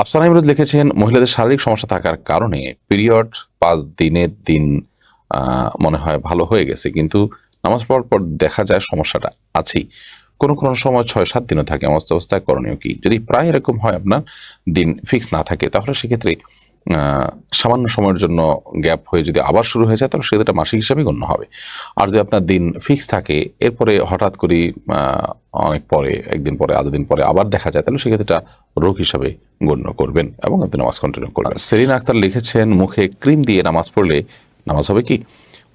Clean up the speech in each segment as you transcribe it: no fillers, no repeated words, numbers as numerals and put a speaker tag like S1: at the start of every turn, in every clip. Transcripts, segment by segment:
S1: আফসানা ইমরোজ লিখেছেন, মহিলাদের শারীরিক সমস্যা থাকার কারণে পিরিয়ড 5 দিনের দিন মনে হয় ভালো হয়ে গেছে, কিন্তু নামাজ পড়ার পর দেখা যায় সমস্যাটা আছেই। কোনো কোনো সময় 6-7 দিনও থাকে। এমন অবস্থায় করণীয় কি? যদি প্রায় এরকম হয়, আপনার দিন ফিক্স না থাকে, তাহলে সেক্ষেত্রে সামান্য সময়ের জন্য গ্যাপ হয়ে যদি আবার শুরু হয়ে যায়, তাহলে সেটা মাসিক হিসাবে গণ্য হবে। আর যদি আপনার দিন ফিক্স থাকে, এরপরে হঠাৎ করে অনেক পরে, একদিন পরে, আধা দিন পরে আবার দেখা যায়, তাহলে সেক্ষেত্রে এটা রোগ হিসাবে গণ্য করবেন এবং আপনি নামাজ কন্টিনিউ করবেন। সেলিনা আক্তার লিখেছেন, মুখে ক্রিম দিয়ে নামাজ পড়লে নামাজ হবে কি?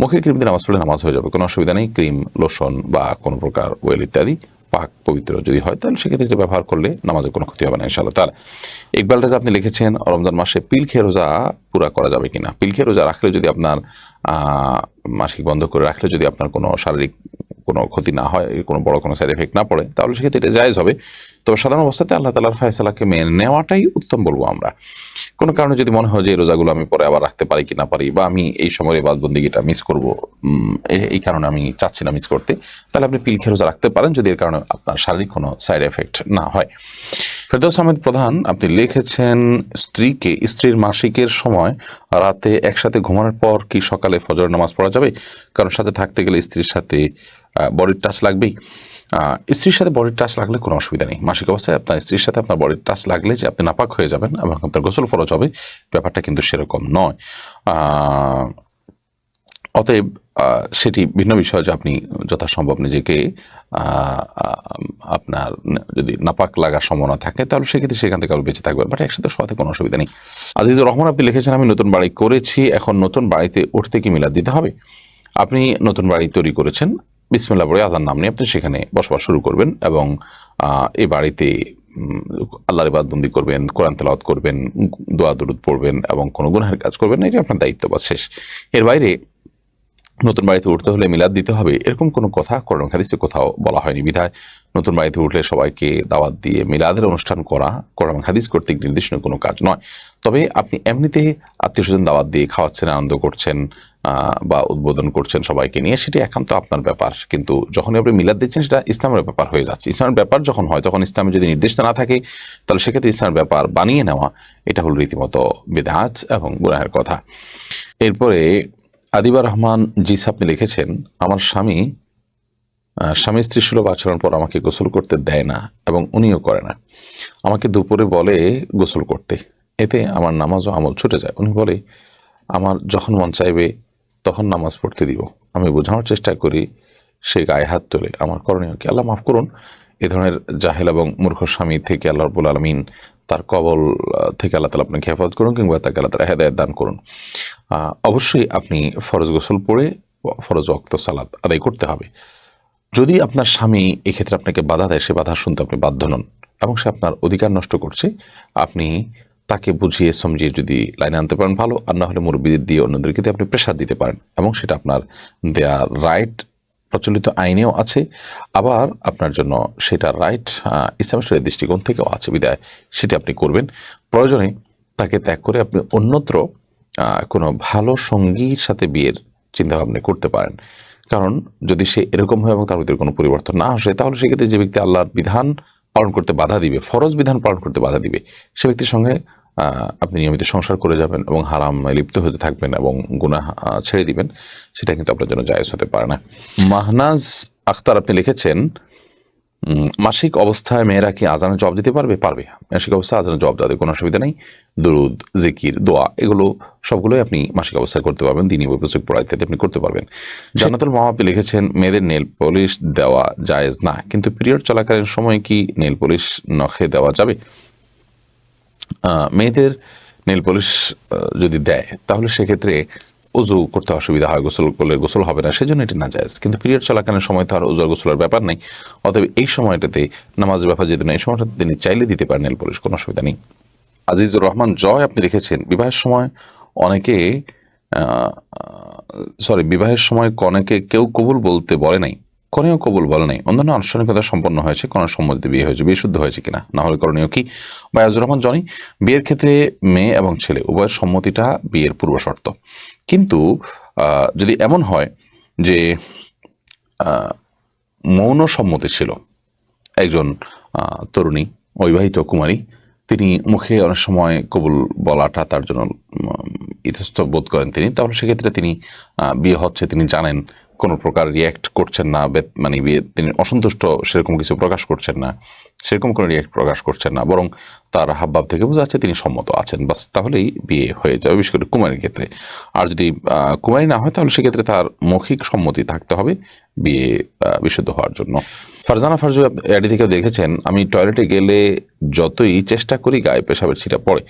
S1: মুখে ক্রিম দিয়ে নামাজ পড়লে নামাজ হয়ে যাবে, কোনো অসুবিধা নেই। ক্রিম, লোশন বা কোনো প্রকার ওয়েল ইত্যাদি পাক পবিত্র যদি হয়, তাহলে সেক্ষেত্রে এটা ব্যবহার করলে নামাজে কোনো ক্ষতি হবে না ইনশাআল্লাহ তাআলা। ইকবাল রাজা আপনি লিখেছেন, রমজান মাসে পিল খেয়ে রোজা পুরা করা যাবে কিনা? পিল খেয়ে রোজা রাখলে যদি আপনার মাসিক বন্ধ করে রাখলে যদি আপনার কোনো শারীরিক কোনো ক্ষতি না হয়, কোনো বড় কোনো সাইড এফেক্ট না পড়ে, তাহলে সেক্ষেত্রে এটা জায়েজ হবে। তবে সাধারণ অবস্থাতে আল্লাহ তাআলার ফয়সালাকে মেনে নেওয়াটাই উত্তম বলবো আমরা। কোনো কারণে যদি মনে হয় যে এই রোজাগুলো আমি পরে আবার রাখতে পারি কি না পারি, বা আমি এই সময় ইবাদতবন্দিগিটা মিস করব, এই কারণে আমি চাচ্ছি না মিস করতে, তাহলে আপনি পিল খেয়ে রোজা রাখতে পারেন, যদি এর কারণে আপনার শারীরিক কোনো সাইড এফেক্ট না হয়। ফেরদৌস আহমেদ প্রধান আপনি লিখেছেন, স্ত্রীর মাসিকের সময় রাতে একসাথে ঘুমানোর পর কি সকালে ফজর নামাজ পড়া যাবে? কারণ সাথে থাকতে গেলে স্ত্রীর সাথে বডির টাচ লাগবেই। স্ত্রীর সাথে বডির টাচ লাগলে কোনো অসুবিধা নেই। মাসিক অবস্থায় আপনার স্ত্রীর সাথে আপনার বডির টাচ লাগলে যে আপনি নাপাক হয়ে যাবেন এবং আপনার গোসল ফরজ হবে, ব্যাপারটা কিন্তু সেরকম নয়। অতএব সেটি ভিন্ন বিষয় যে আপনি যথাসম্ভব নিজেকে আপনার যদি নাপাক লাগার সম্ভাবনা থাকে, তাহলে সেক্ষেত্রে সেখান থেকে বেঁচে থাকবেন, বাট একসাথে শোয়াতে কোনো অসুবিধা নেই। আজিজুর রহমান আপনি লিখেছেন, আমি নতুন বাড়ি করেছি, এখন নতুন বাড়িতে উঠতে কি মিলাদ দিতে হবে? আপনি নতুন বাড়ি তৈরি করেছেন, বিসমিল্লাহ বলে আল্লাহর নাম নিয়ে আপনি সেখানে বসবাস শুরু করবেন এবং এই বাড়িতে আল্লাহর ইবাদতবন্দি করবেন, কোরআন তেলাওয়াত করবেন, দোয়া দরুদ পড়বেন এবং কোনো গুনাহের কাজ করবেন না, এটা আপনার দায়িত্ব, বা শেষ। এর বাইরে নতুন বাড়িতে উঠতে হলে মিলাদ দিতে হবে, এরকম কোনো কথা কোরআন হাদিসে কোথাও বলা হয়নি। বিধায় নতুন বাড়িতে উঠলে সবাইকে দাওয়াত দিয়ে মিলাদের অনুষ্ঠান করা কোরআন হাদিস কর্তৃক নির্দেশনীয় কোনো কাজ নয়। তবে আপনি এমনিতে আত্মীয় স্বজন দাওয়াত দিয়ে খাওয়াচ্ছেন, আনন্দ করছেন বা উদ্বোধন করছেন সবাইকে নিয়ে, সেটি একান্ত আপনার ব্যাপার। কিন্তু যখন আপনি মিলাদ দিচ্ছেন, সেটা ইসলামের ব্যাপার হয়ে যাচ্ছে। ইসলামের ব্যাপার যখন হয়, তখন ইসলামে যদি নির্দেশনা না থাকে, তাহলে সেক্ষেত্রে ইসলামের ব্যাপার বানিয়ে নেওয়া, এটা হলো রীতিমতো বিদআত এবং গুনাহের কথা। এরপরে আদিবা রহমান জিস আপনি লিখেছেন, আমার স্বামী স্ত্রী সুলভ আচরণ পর আমাকে গোসল করতে দেয় না এবং উনিও করে না। আমাকে দুপুরে বলে গোসল করতে, এতে আমার নামাজ ও আমল ছুটে যায়। উনি বলে আমার যখন মন চাইবে তখন নামাজ পড়তে দিব। আমি বোঝানোর চেষ্টা করি, সে গায়ে হাত তোলে। আমার করণীয় কি? আল্লাহ মাফ করুন, এ ধরনের জাহেল এবং মূর্খ স্বামী থেকে আল্লাহ রাব্বুল আলামিন তার কবল থেকে আল্লাহ তাআলা আপনাকে হেফাজত করুন, কিংবা তাকে আল্লাহ তাআলা হেদায়েত দান করুন। অবশ্যই আপনি ফরজ গোসল পড়ে ফরজ ওয়াক্ত সালাত আদায় করতে হবে। যদি আপনার স্বামী এক্ষেত্রে আপনাকে বাধা দেয়, সে বাধা শুনতে আপনি বাধ্য নন এবং সে আপনার অধিকার নষ্ট করছে, আপনি তাকে বুঝিয়ে সমঝিয়ে যদি লাইনে আনতে পারেন ভালো, আর না হলে মুরব্বিদের দিয়ে অন্যদেরকে দিয়ে আপনি প্রেশার দিতে পারেন, এবং সেটা আপনার দেয়া রাইট, প্রচলিত আইনেও আছে, আবার আপনার জন্য সেটা রাইট ইসলামের দৃষ্টিকোণ থেকেও আছে। বিদায় সেটি আপনি করবেন। প্রয়োজনে তাকে ত্যাগ করে আপনি অন্যত্র কোনো ভালো সঙ্গীর সাথে বিয়ের চিন্তাভাবনা করতে পারেন। কারণ যদি সে এরকম হয় এবং তার ভিতরে কোনো পরিবর্তন না আসে, তাহলে সেক্ষেত্রে যে ব্যক্তি আল্লাহর বিধান পালন করতে বাধা দিবে, ফরজ বিধান পালন করতে বাধা দিবে, সে ব্যক্তির সঙ্গে আপনি নিয়মিত সংসার করে যাবেন এবং হারাম লিপ্ত হতে থাকবেন এবং গুনাহ ছেড়ে দিবেন, সেটা কিন্তু আপনার জন্য জায়েজ হতে পারে না। মাহনাজ আখতার আপনি লিখেছেন, মাসিক অবস্থায় মেয়েরা কি আজানের জবাব দিতে পারবে? পারবে। মাসিক অবস্থায় আজানের জবাব দেওয়াতে কোনো অসুবিধা নেই। দুরুদ, জিকির, দোয়া, এগুলো সবগুলোই আপনি মাসিক অবস্থায় করতে পারবেন। দিনই বৈপুস্তক পড়া ইত্যাদি আপনি করতে পারবেন। জান্নাতুল মাওয়া আপনি লিখেছেন, মেয়েদের নেল পলিশ দেওয়া জায়েজ না, কিন্তু পিরিয়ড চলাকালীন সময় কি নেল পলিশ নখে দেওয়া যাবে? মেয়েদের নেল পলিশ যদি দেয়, তাহলে সেক্ষেত্রে উজু করতে অসুবিধা হয়, গোসল করলে গোসল হবে না, সেজন্য এটি নাজায়েজ। কিন্তু পিরিয়ড চলাকালীন সময় তো আর উজু আর গোসলের ব্যাপার নেই, অতএব এই সময়টাতে নামাজের ব্যাপার যেহেতু এই সময়টাতে তিনি চাইলে দিতে পারেন নেল পলিশ, কোনো অসুবিধা নেই। আজিজুর রহমান জয় আপনি লিখেছেন, বিবাহের সময় বিবাহের সময় কনেকে কেউ কবুল বলতে বলে নাই, কনেও কবুল বলে নাই, অন্যান্য আনুষ্ঠানিকতা সম্পন্ন হয়েছে, কনের সম্মতিতে বিয়ে হয়েছে, বিয়ে শুদ্ধ হয়েছে কিনা, না হলে করণীয় কি? বায়াজুর রহমান জনি, বিয়ের ক্ষেত্রে মেয়ে এবং ছেলে উভয়ের সম্মতিটা বিয়ের পূর্ব শর্ত। কিন্তু যদি এমন হয় যে মৌন সম্মতি ছিল, একজন তরুণী অবিবাহিত কুমারী তিনি মুখে অনেক সময় কবুল বলাটা তার জন্য ইতস্ত বোধ করেন তিনি, তাহলে সেক্ষেত্রে তিনি বিয়ে হচ্ছে তিনি জানেন, কোনো প্রকার রিয়্যাক্ট করছেন না, মানে বিয়ে তিনি অসন্তুষ্ট সেরকম কিছু প্রকাশ করছেন না, সেরকম কোনো রিয়্যাক্ট প্রকাশ করছেন না, বরং তার হাবভাব থেকে বোঝা যাচ্ছে তিনি সম্মত আছেন, বাস তাহলেই বিয়ে হয়ে যাবে, বিশেষ করে কুমারীর ক্ষেত্রে। আর যদি কুমারী না হয় তাহলে সেক্ষেত্রে তার মৌখিক সম্মতি থাকতে হবে বিয়ে বিশুদ্ধ হওয়ার জন্য। ফারজানা ফারজু এডি থেকে দেখেছেন, আমি টয়লেটে গেলে যতই চেষ্টা করি গায়ে পেশাবের ছিটা পড়ে,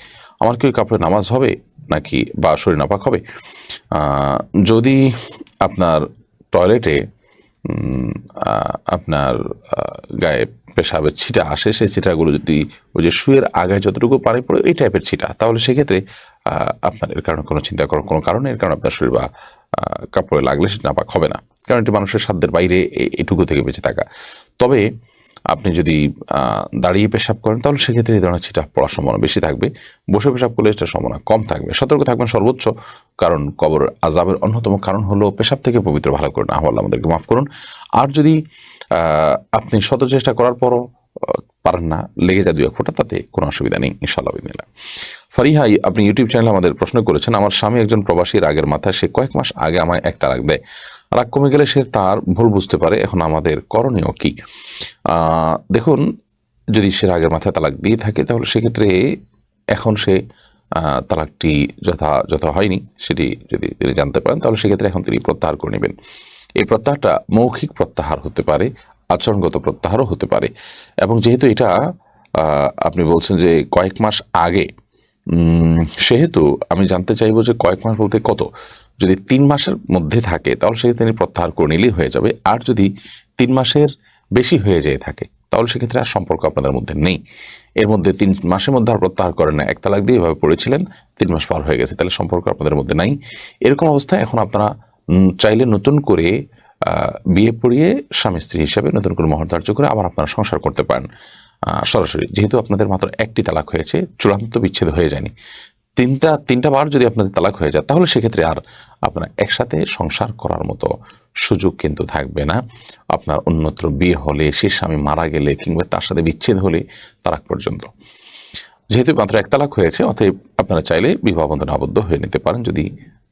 S1: আমার কি ওই কাপড়ে নামাজ হবে নাকি বা শরীর নাপাক হবে? যদি আপনার টয়লেটে আপনার গায়ে পেশাবের ছিটা আসে, সেই ছিটাগুলো যদি ওই যে শুয়ের আগায় যতটুকু পানি পড়ে এই টাইপের ছিটা, তাহলে সেক্ষেত্রে আপনার এর কারণে কোনো চিন্তা করার কোনো কারণে, এর কারণে আপনার শরীর বা কাপড়ে লাগলে সেটা নাপাক হবে না, কারণ এটি মানুষের সাধ্যের বাইরে এটুকু থেকে বেঁচে থাকা। তবে আপনি যদি দাঁড়িয়ে পেশাব করেন তাহলে সেক্ষেত্রে এই ধরনের ছিটা পড়ার সম্ভাবনা বেশি থাকবে, বসে পেশাব করলে এটার সম্ভাবনা কম থাকবে। সতর্ক থাকবেন সর্বোচ্চ, কারণ কবর আযাবের অন্যতম কারণ হলো পেশাব থেকে পবিত্র ভালো করে না হওয়া। আল্লাহ আমাদেরকে মাফ করুন। আর যদি আপনি শত চেষ্টা করার পরও পারেন না, লেগে যায় 2-1 ফোঁটা, তাতে কোনো অসুবিধা নেই ইনশাআল্লাহ বিদিনিল্লাহ। ফারিহাই আপনি ইউটিউব চ্যানেলে আমাদের প্রশ্ন করেছেন, আমার স্বামী একজন প্রবাসী, রাগের মাথায় সে কয়েক মাস আগে আমায় এক তালাক দেয়, রাগ কমে গেলে সে তার ভুল বুঝতে পারে, এখন আমাদের করণীয় কি? দেখুন, যদি সে রাগের মাথায় তালাক দিয়ে থাকে তাহলে সেক্ষেত্রে এখন সে তালাকটি যথাযথ হয়নি সেটি যদি তিনি জানতে পারেন তাহলে সেক্ষেত্রে এখন তিনি প্রত্যাহার করে নেবেন। এই প্রত্যাহারটা মৌখিক প্রত্যাহার হতে পারে, আচরণগত প্রত্যাহারও হতে পারে, এবং যেহেতু এটা আপনি বলছেন যে কয়েক মাস আগে, সেহেতু আমি জানতে চাইবো যে কয়েক মাস বলতে কত। যদি 3 মাসের মধ্যে থাকে তাহলে সেক্ষেত্রে তিনি প্রত্যাহার করে নিলেই হয়ে যাবে। আর যদি 3 মাসের বেশি হয়ে যেয়ে থাকে তাহলে সেক্ষেত্রে আর সম্পর্ক আপনাদের মধ্যে নেই। এর মধ্যে 3 মাসের মধ্যে আর প্রত্যাহার করেন না, এক তালাক দিয়ে এভাবে পড়েছিলেন, 3 মাস পার হয়ে গেছে, তাহলে সম্পর্ক আপনাদের মধ্যে নাই। এরকম অবস্থায় এখন আপনারা চাইলে নতুন করে বিয়ে পড়িয়ে স্বামী স্ত্রী হিসাবে নতুন করে মহর ধার্য করে আবার আপনারা সংসার করতে পারেন সরাসরি, যেহেতু আপনাদের মাত্র একটি তালাক হয়েছে, চূড়ান্ত বিচ্ছেদ হয়ে যায়নি। তিনটা বার যদি আপনাদের তালাক হয়ে যায় তাহলে সেক্ষেত্রে আর আপনারা একসাথে সংসার করার মতো সুযোগ কিন্তু থাকবে না। আপনার অন্যত্র বিয়ে হলে, সে স্বামী মারা গেলে, কিংবা তার সাথে বিচ্ছেদ হলে, তালাক পর্যন্ত, যেহেতু মাত্র এক তালাক হয়েছে, অতএব আপনারা চাইলে বিবাহ বন্ধনে আবদ্ধ হয়ে নিতে পারেন যদি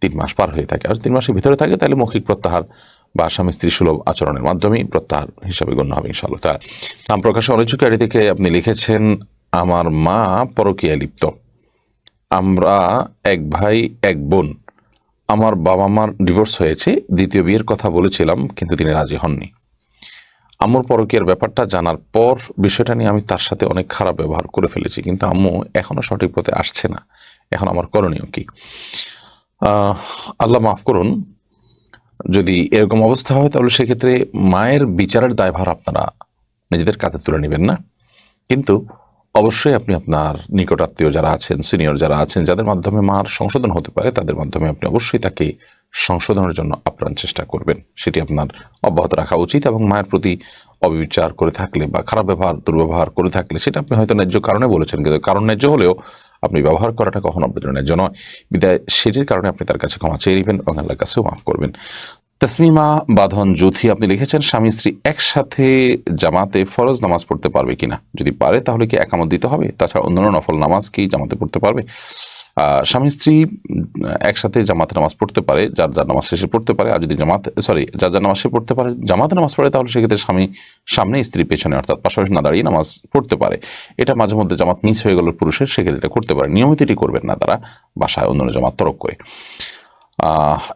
S1: 3 মাস পার হয়ে থাকে। আর 3 মাসের ভিতরে থাকে তাহলে মৌখিক প্রত্যাহার বা স্বামী স্ত্রী সুলভ আচরণের মাধ্যমেই প্রত্যাহার হিসাবে গণ্য হবে ইনশাআল্লাহ। তার নাম প্রকাশে অনিচ্ছুক আইডি থেকে আপনি লিখেছেন, আমার মা পরকীয়ায় লিপ্ত, আমরা এক ভাই এক বোন, আমার বাবা মার ডিভোর্স হয়েছে, দ্বিতীয় বিয়ের কথা বলেছিলাম কিন্তু তিনি রাজি হননি। আম্মুর পরকীয়ার ব্যাপারটা জানার পর বিষয়টা নিয়ে আমি তার সাথে অনেক খারাপ ব্যবহার করে ফেলেছি, কিন্তু আম্মু এখনো সঠিক পথে আসছে না, এখন আমার করণীয় কি? আল্লাহ মাফ করুন, যদি এরকম অবস্থা হয় তাহলে সেক্ষেত্রে মায়ের বিচারের দায়ভার আপনারা নিজেদের কাঁধে তুলে নেবেন না, কিন্তু অবশ্যই আপনি আপনার নিকটাত্মীয় যারা আছেন, সিনিয়র যারা আছেন, যাদের মাধ্যমে মার সংশোধন হতে পারে, তাদের মাধ্যমে আপনি অবশ্যই তাকে সংশোধনের জন্য আপ্রাণ চেষ্টা করবেন, সেটি আপনার অব্যাহত রাখা উচিত। এবং মায়ের প্রতি অবিচার করে থাকলে বা খারাপ ব্যবহার, দুর্ব্যবহার করে থাকলে সেটা আপনি হয়তো ন্যায্য কারণে বলেছেন, কিন্তু কারণ ন্যায্য হলেও আপনি ব্যবহার করাটা কখনো আপনার জন্য ন্যায্য নয়, বিদায় সেটির কারণে আপনি তার কাছে ক্ষমা চেয়ে নেবেন এবং আল্লাহর কাছেও মাফ করবেন। তসমিমা বাঁধন জ্যোতি আপনি লিখেছেন, স্বামী স্ত্রী একসাথে জামাতে ফরজ নামাজ পড়তে পারবে কিনা, যদি পারে তাহলে কি একামত দিতে হবে, তাছাড়া অন্যান্য নফল নামাজ কি জামাতে পড়তে পারবে? স্বামী স্ত্রী একসাথে জামাতে নামাজ পড়তে পারে, যার যার নামাজ শেষে পড়তে পারে। আর যদি যার যার নামাজ সে পড়তে পারে, জামাতে নামাজ পড়ে, তাহলে সেক্ষেত্রে স্বামী সামনে, স্ত্রী পেছনে, অর্থাৎ পাশাপাশি না দাঁড়িয়ে নামাজ পড়তে পারে। এটা মাঝে মধ্যে জামাত মিস হয়ে গেল পুরুষের, সেক্ষেত্রে এটা করতে পারে, নিয়মিত এটি করবেন না তারা, বাসায় অন্যান্য জামাত তরক করে।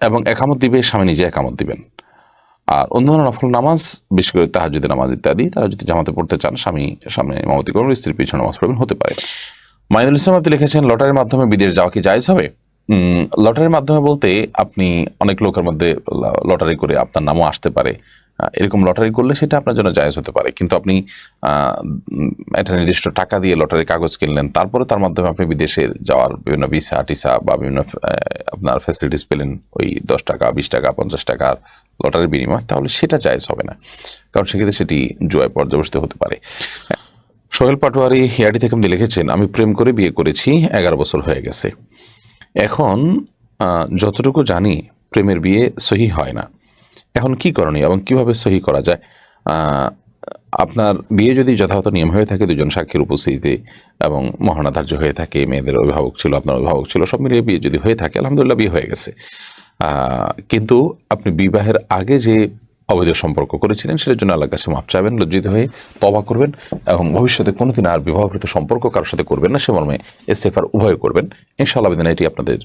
S1: এবং একামত দিবে, স্বামী নিজে একামত দিবেন। আর অন্যান্য নফল নামাজ, বিশেষ করে তাহাজ্জুদের নামাজ ইত্যাদি, তারা যদি জামাতে পড়তে চান, স্বামী সামনে ইমামতি করবেন, স্ত্রীর পিছনে নামাজ পড়বেন, হতে পারে। মাইনুল ইসলাম আপনি লিখেছেন, লটারির মাধ্যমে বিদেশ যাওয়া কি জায়েজ হবে? লটারির মাধ্যমে বলতে আপনি অনেক লোকের মধ্যে লটারি করে আপনার নামও আসতে পারে, এরকম লটারি করলে সেটা আপনার জন্য জায়েজ হতে পারে, কিন্তু আপনি একটা নির্দিষ্ট টাকা দিয়ে লটারির কাগজ কিনলেন, তারপরে তার মাধ্যমে আপনি বিদেশে যাওয়ার বিভিন্ন ভিসা টিসা বা বিভিন্ন আপনার ফ্যাসিলিটিস পেলেন ওই 10 টাকা, 20 টাকা, 50 টাকার লটারির বিনিময়, তাহলে সেটা জায়েজ হবে না, কারণ সেক্ষেত্রে সেটি জুয়ায় পর্যবসিত হতে পারে। সোহেল পাটোয়ারি হিয়াটি থেকে আপনি লিখেছেন, আমি প্রেম করে বিয়ে করেছি, 11 বছর হয়ে গেছে, এখন যতটুকু জানি প্রেমের বিয়ে সহি হয় না, এখন কি করণীয় এবং কিভাবে সহি করা যায়? আপনার বিয়ে যদি যথাযথ নিয়ম হয়ে থাকে, দুজন সাক্ষীর উপস্থিতিতে এবং মহারণা ধার্য হয়ে থাকে, মেয়েদের অভিভাবক ছিল, আপনার অভিভাবক ছিল, সব মিলিয়ে বিয়ে যদি হয়ে থাকে, আলহামদুলিল্লাহ বিয়ে হয়ে গেছে। কিন্তু আপনি বিবাহের আগে যে অবৈধ সম্পর্ক করেছিলেন সেটার জন্য আল্লাহর কাছে মাপ চাইবেন, লজ্জিত হয়ে তওবা করবেন এবং ভবিষ্যতে কোনোদিন আর বিবাহকৃত সম্পর্ক কারোর সাথে করবেন না, সে মর্মে ইস্তেগফার উভয় করবেন। ইনশাআল্লাহ বিদিন এটি আপনাদের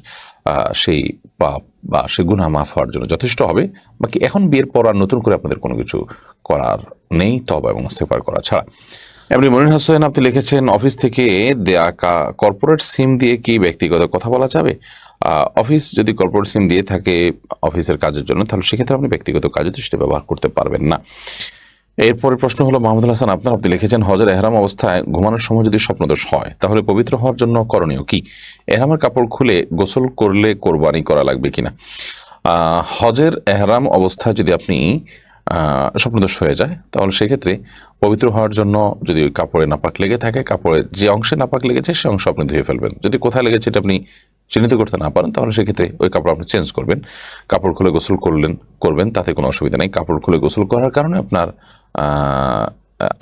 S1: সেই পাপ বা সে গুনাহ মাফ হওয়ার জন্য যথেষ্ট হবে। বাকি এখন বিয়ের পর আর নতুন করে আপনাদের কোনো কিছু করার নেই, তওবা এবং ইস্তেগফার করা ছাড়া। এমনি মনির হোসেন আপনি লিখেছেন, অফিস থেকে দেয়া কর্পোরেট সিম দিয়ে কি ব্যক্তিগত কথা বলা যাবে? অফিস যদি কর্পোরেট সিম দিয়ে থাকে অফিসের কাজের জন্য, তাহলে সেক্ষেত্রে আপনি ব্যক্তিগত কাজে তো সেটা ব্যবহার করতে পারবেন না। এরপরে প্রশ্ন হলো মাহমুদুল হাসান আপনি লিখেছেন, হজের এহরাম অবস্থায় ঘুমানোর সময় যদি স্বপ্নদোষ হয় তাহলে পবিত্র হওয়ার জন্য করণীয় কি? এহরামের কাপড় খুলে গোসল করলে কোরবানি করা লাগবে কিনা? হজের এহরাম অবস্থায় যদি আপনি স্বপ্নদোষ হয়ে যায় তাহলে সেক্ষেত্রে পবিত্র হওয়ার জন্য যদি ওই কাপড়ে নাপাক লেগে থাকে, কাপড়ের যে অংশে নাপাক লেগেছে সে অংশ আপনি ধুয়ে ফেলবেন। যদি কোথায় লেগেছে এটা আপনি চিহ্নিত করতে না পারেন তাহলে সেক্ষেত্রে ওই কাপড় আপনি চেঞ্জ করবেন। কাপড় খুলে গোসল করবেন, তাতে কোনো অসুবিধা নেই। কাপড় খুলে গোসল করার কারণে আপনার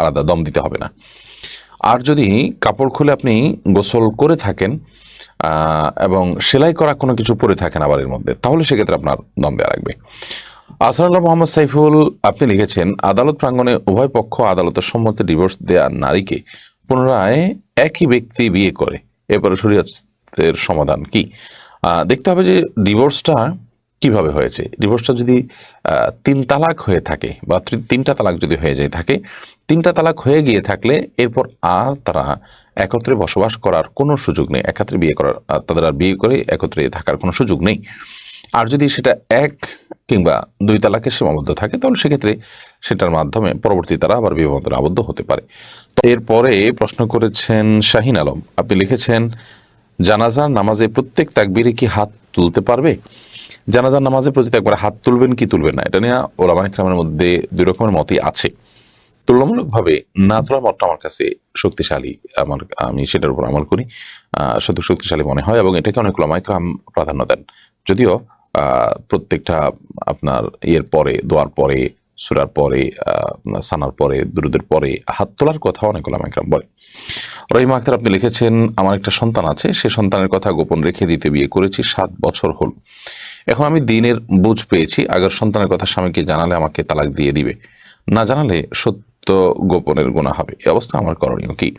S1: আলাদা দম দিতে হবে না। আর যদি কাপড় খুলে আপনি গোসল করে থাকেন এবং সেলাই করা কোনো কিছু পরে থাকেন আবার এর মধ্যে, তাহলে সেক্ষেত্রে আপনার দম দেওয়া লাগবে। আসানুল্লাহ মোহাম্মদ সাইফুল আপনি লিখেছেন, আদালত প্রাঙ্গণে উভয় পক্ষ আদালতের সম্মতি ডিভোর্স দেয়া নারীকে পুনরায় একই ব্যক্তি বিয়ে করে, এরপরে শরীয়তের সমাধান কি? দেখতে হবে যে ডিভোর্সটা কিভাবে হয়েছে। ডিভোর্সটা যদি 3 তালাক হয়ে থাকে বা 3টা তালাক যদি হয়ে যায় থাকে, 3টা তালাক হয়ে গিয়ে থাকলে এরপর আর তারা একত্রে বসবাস করার কোনো সুযোগ নেই, একত্রে বিয়ে করার, তাদের আর বিয়ে করে একত্রে থাকার কোনো সুযোগ নেই। আর যদি সেটা 1 কিংবা 2 তালাকে সীমাবদ্ধ থাকে তাহলে সেক্ষেত্রে সেটার মাধ্যমে পরবর্তী তারা আবার বিবাহ বন্ধনে আবদ্ধ হতে পারে। তো এরপরে প্রশ্ন করেছেন শাহিন আলম, আপনি লিখেছেন, জানাজার নামাজে প্রত্যেক তাকবীরে কি হাত তুলতে পারবে? জানাজার নামাজে প্রতি একবার হাত তুলবেন কি তুলবেন না, এটা নিয়ে ওলামায়ে কেরামের মধ্যে 2 রকমের মতই আছে। তুলনামূলকভাবে না তোলার মতটা আমার কাছে শক্তিশালী, আমি সেটার উপর আমল করি, শুধু শক্তিশালী মনে হয় এবং এটাকে অনেক ওলামায়ে কেরাম প্রাধান্য দেন। যদিও প্রত্যেকটা আপনার ইয়ের পরে, দোয়ার পরে, সূরার পরে, সানার পরে, দুরুদের পরে হাত তোলার কথা অনেক ওলামায়ে কেরাম বলে। রহিমা আক্তার আপনি লিখেছেন, আমার একটা সন্তান আছে, সে সন্তানের কথা গোপন রেখে দিতে বিয়ে করেছি, 7 বছর হল। এখন আমি দিনের বুঝ পেয়েছি আগের সন্তানের কথা স্বামীকে জানালে আমাকে তালাক দিয়ে দিবে, না জানালে সত্য গোপনের গুনাহ হবে। এই অবস্থা আমার করণীয় কি?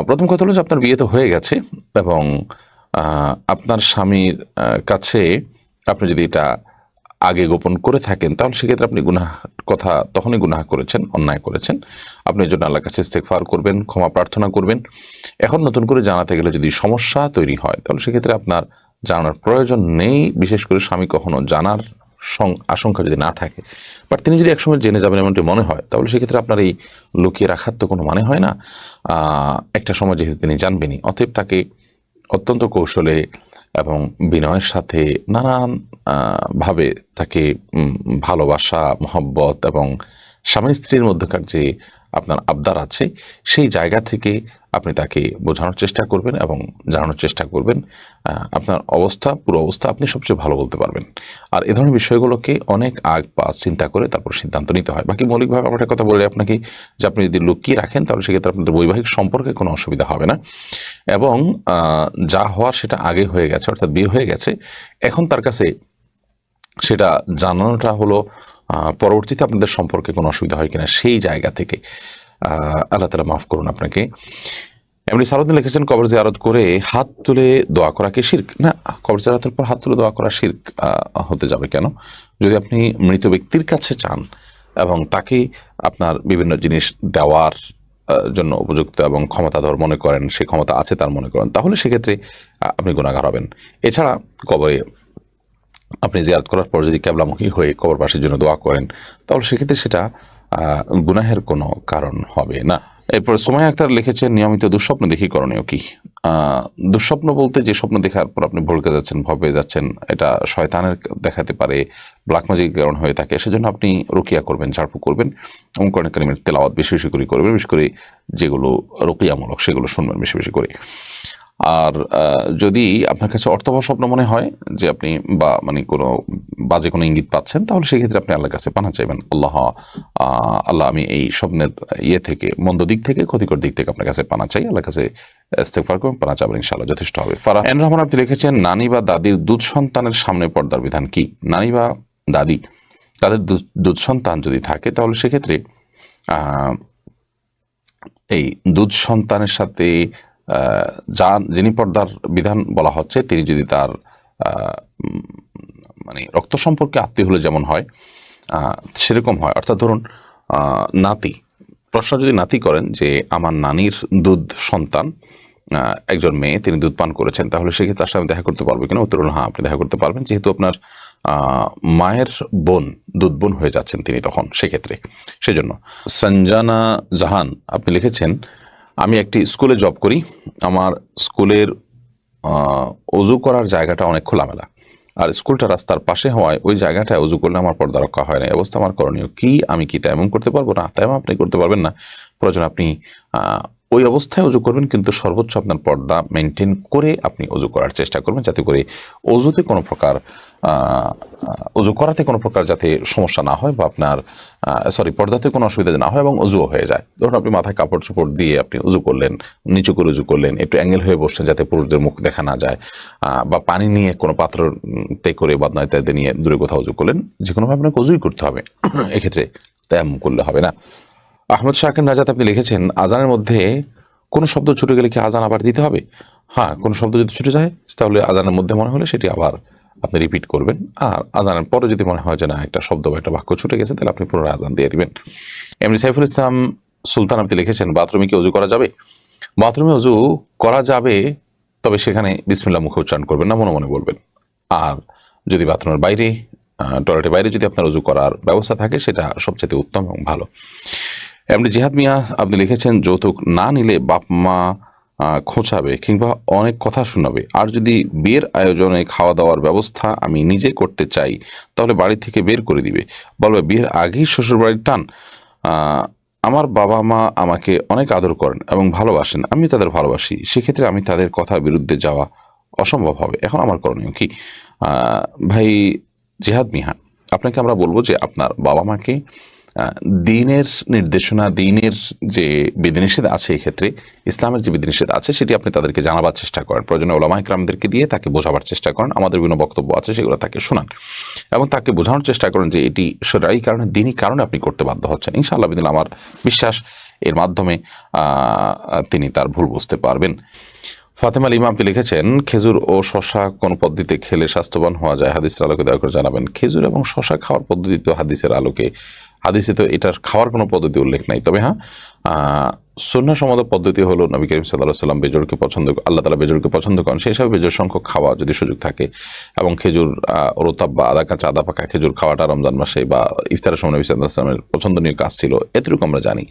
S1: প্রথম কথা হলো যে আপনার বিয়ে তো হয়ে গেছে এবং আপনার স্বামীর কাছে আপনি যদি এটা আগে গোপন করে থাকেন তাহলে সেক্ষেত্রে আপনি কথা তখনই গুনাহ করেছেন, অন্যায় করেছেন। আপনি এর জন্য আল্লাহর কাছে ইস্তেগফার করবেন, ক্ষমা প্রার্থনা করবেন। এখন নতুন করে জানাতে গেলে যদি সমস্যা তৈরি হয় তাহলে সেক্ষেত্রে আপনার জানার প্রয়োজন নেই, বিশেষ করে স্বামী কখনো জানার আশঙ্কা যদি না থাকে। বাট তিনি যদি একসময় জেনে যাবেন এমনটি মনে হয় তাহলে সেক্ষেত্রে আপনার এই লুকিয়ে রাখার তো কোনো মানে হয় না। একটা সময় যেহেতু তিনি জানবেনই, অতএব তাকে অত্যন্ত কৌশলে এবং বিনয়ের সাথে নানান ভাবে তাকে ভালোবাসা, মহব্বত এবং স্বামী স্ত্রীর মধ্যকার যে আপনার আবদার আছে সেই জায়গা থেকে আপনি তাকে বোঝানোর চেষ্টা করবেন এবং জানানোর চেষ্টা করবেন। আপনার পুরো অবস্থা আপনি সবচেয়ে ভালো বলতে পারবেন। আর এ ধরনের বিষয়গুলোকে অনেক আগ পাশ চিন্তা করে তারপর সিদ্ধান্ত নিতে হয়। বাকি মৌলিকভাবে আমার একটা কথা বলে আপনাকে, যে আপনি যদি লুকিয়ে রাখেন তাহলে সেক্ষেত্রে আপনাদের বৈবাহিক সম্পর্কে কোনো অসুবিধা হবে না এবং যা হওয়ার সেটা আগে হয়ে গেছে, অর্থাৎ বিয়ে হয়ে গেছে। এখন তার কাছে সেটা জানানোটা হলো পরবর্তীতে আপনাদের সম্পর্কে কোনো অসুবিধা হয় কিনা সেই জায়গা থেকে। আল্লাহ তাআলা মাফ করুন আপনাকে। এমনি সালাউদ্দিন লিখেছেন, কবর জিয়ারত করে হাত তুলে দোয়া করা কি শিরক? না, কবর জিয়ারতের পর হাত তুলে দোয়া করা শিরক হতে যাবে কেন? যদি আপনি মৃত ব্যক্তির কাছে চান এবং তাকে আপনার বিভিন্ন জিনিস দেওয়ার জন্য উপযুক্ত এবং ক্ষমতাধর মনে করেন, সে ক্ষমতা আছে তার মনে করেন, তাহলে সেক্ষেত্রে আপনি গুনাহগার হবেন। এছাড়া কবরে আপনি জিয়ারত করার পর যদি কিবলামুখী হয়ে কবরবাসীর জন্য দোয়া করেন তাহলে সেক্ষেত্রে সেটা গুনাহের কোনো কারণ হবে না। এরপর সুমাইয়া আক্তার লিখেছেন, নিয়মিত দুঃস্বপ্ন দেখি করণীয় কি? দুঃস্বপ্ন বলতে যে স্বপ্ন দেখার পর আপনি ভড়কে যাচ্ছেন, ভয় পেয়ে যাচ্ছেন, এটা শয়তানের দেখাতে পারে, ব্ল্যাক ম্যাজিক কারণ হয়ে থাকে। সেজন্য আপনি রুকিয়া করবেন, ঝাড়ফুঁক করবেন এবং কোরআন কারীমের তেলাওয়াত বেশি বেশি করে করবেন, বিশেষ করে যেগুলো রুকিয়ামূলক সেগুলো শুনবেন বেশি বেশি করে। আর যদি আপনার কাছে অর্থবহ স্বপ্ন মনে হয় যে আপনি বা মানে কোনো বাজে কোনো ইঙ্গিত পাচ্ছেন, তাহলে সেক্ষেত্রে আপনি আল্লাহর কাছে পানা চাইবেন, আল্লাহ আমি এই স্বপ্নের থেকে, মন্দ দিক থেকে, ক্ষতিকর দিক থেকে আপনার কাছে পানা চাই, আল্লাহর কাছে ইস্তেগফার করবেন, পানা চাবেন, ইনশাআল্লাহ যথেষ্ট হবে। ফারাহ এন রহমান আপনি লিখেছেন, নানি বা দাদির দুধ সন্তানের সামনে পর্দার বিধান কি? নানি বা দাদি তাদের দুধ সন্তান যদি থাকে, তাহলে সেক্ষেত্রে এই দুধ সন্তানের সাথে যিনি পর্দার বিধান বলা হচ্ছে, তিনি যদি তার মানে রক্ত সম্পর্কে আত্মীয় হলে যেমন হয় সেরকম হয়, অর্থাৎ ধরুন নাতি, প্রশ্ন যদি নাতি করেন যে আমার নানির দুধ সন্তান একজন মেয়ে, তিনি দুধ পান করেছেন, তাহলে সেক্ষেত্রে তার সাথে দেখা করতে পারবে কিনা? উত্তর হলো হ্যাঁ, আপনি দেখা করতে পারবেন, যেহেতু আপনার মায়ের বোন, দুধ বোন হয়ে যাচ্ছেন তিনি তখন, সেক্ষেত্রে। সেজন্য সঞ্জানা জাহান আপনি লিখেছেন, আমি একটি স্কুলে জব করি, আমার স্কুলের অজু করার জায়গাটা অনেক খোলামেলা, আর স্কুলটা রাস্তার পাশে হওয়ায় ওই জায়গাটায় অজু করলে আমার পর্দা রক্ষা হয় না। এই অবস্থা আমার করণীয় কি? আমি কি তায়াম্মুম করতে পারবো? না, তায়াম্মুম আপনি করতে পারবেন না। প্রয়োজন আপনি ওই অবস্থায় অজু করবেন, কিন্তু সর্বোচ্চ আপনার পর্দা মেনটেন করে আপনি অজু করার চেষ্টা করবেন, যাতে করে অজুতে কোনো প্রকার অজু করাতে কোনো প্রকার যাতে সমস্যা না হয়, বা আপনার পর্দাতে কোনো অসুবিধা না হয় এবং অজুও হয়ে যায়। ধরুন আপনি মাথায় কাপড় চোপড় দিয়ে আপনি উজু করলেন, নিচু করে উজু করলেন, একটু অ্যাঙ্গেল হয়ে বসছেন যাতে পুরুষদের মুখ দেখা না যায়, বা পানি নিয়ে কোনো পাত্রতে করে বাদনা ইত্যাদি নিয়ে দূরে কোথাও উজু করলেন, যে কোনোভাবে আপনাকে উজুই করতে হবে, এক্ষেত্রে তায়াম্মুম করলে হবে না। আহমদ শাকির নাজাত আপনি লিখেছেন, আজানের মধ্যে কোনো শব্দ ছুটে গেলে কি আজান আবার দিতে হবে? হ্যাঁ, কোনো শব্দ যদি ছুটে যায়, তাহলে আজানের মধ্যে মনে হলে সেটি আবার আপনি রিপিট করবেন, আর আজানের পরে যদি মনে হয় যে না, একটা শব্দ বা একটা বাক্য ছুটে গেছে, তাহলে আপনি পুনরায় আজান দিয়ে দিবেন। এমনি সাইফুল ইসলাম সুলতান আপনি লিখেছেন, বাথরুমে কি অজু করা যাবে? বাথরুমে অজু করা যাবে, তবে সেখানে বিসমিল্লাহ মুখে উচ্চারণ করবেন না, মনে মনে বলবেন। আর যদি বাথরুমের বাইরে, টয়লেটের বাইরে যদি আপনার অজু করার ব্যবস্থা থাকে, সেটা সবচেয়ে উত্তম এবং ভালো। এমনি জিহাদ মিয়া আপনি লিখেছেন, যৌতুক না নিলে বাপ মা খোঁচাবে কিংবা অনেক কথা শোনাবে, আর যদি বিয়ের আয়োজনে খাওয়া দাওয়ার ব্যবস্থা আমি নিজে করতে চাই, তাহলে বাড়ি থেকে বের করে দিবে, বলবে বিয়ের আগেই শ্বশুর বাড়ির টান। আমার বাবা মা আমাকে অনেক আদর করেন এবং ভালোবাসেন, আমি তাদের ভালোবাসি, সেক্ষেত্রে আমি তাদের কথার বিরুদ্ধে যাওয়া অসম্ভব হবে, এখন আমার করণীয় কি? ভাই জিহাদ মিয়া, আপনাকে আমরা বলবো যে আপনার বাবা মাকে দ্বীনের নির্দেশনা, দ্বীনের যে বিধিনিষেধ আছে, এক্ষেত্রে ইসলামের যে বিধিনিষেধ আছে, সেটি আপনি তাদেরকে জানাবার চেষ্টা করেন, প্রয়োজনে ওলামা ইকরামদেরকে দিয়ে তাকে বোঝাবার চেষ্টা করেন, আমাদের বিভিন্ন বক্তব্য আছে সেগুলো তাকে শোনান, এবং তাকে বোঝানোর চেষ্টা করেন যে এটি শরঈ কারণে, দ্বীনি কারণে আপনি করতে বাধ্য হচ্ছেন। ইনশাআল্লাহ বিদিন আমার বিশ্বাস এর মাধ্যমে তিনি তার ভুল বুঝতে পারবেন। ফাতেমা লিমা আপনি লিখেছেন, খেজুর ও শশা কোন পদ্ধতিতে খেলে স্বাস্থ্যবান হওয়া যায়, হাদিসের আলোকে দয়া করে জানাবেন। খেজুর এবং শশা খাওয়ার পদ্ধতি তো হাদিসে তো এটার খাওয়ার কোনো পদ্ধতি উল্লেখ নাই, তবে হ্যাঁ, সুন্নাহসম্মত পদ্ধতি হলো নবী করিম সাল্লাল্লাহু আলাইহি সাল্লাম বেজোড়কে আল্লাহ তাআলা বেজোড়কে পছন্দ করেন, সেই হিসাবে বেজোড় সংখ্যক খাওয়া যদি সুযোগ থাকে, এবং খেজুর রোতাব বা আদা কাঁচা আদা পাকা খেজুর খাওয়াটা রমজান মাসে বা ইফতারের সময় নবী সাল্লাল্লাহু আলাইহি সাল্লামের পছন্দনীয় কাজ ছিল, এতটুকু আমরা জানি।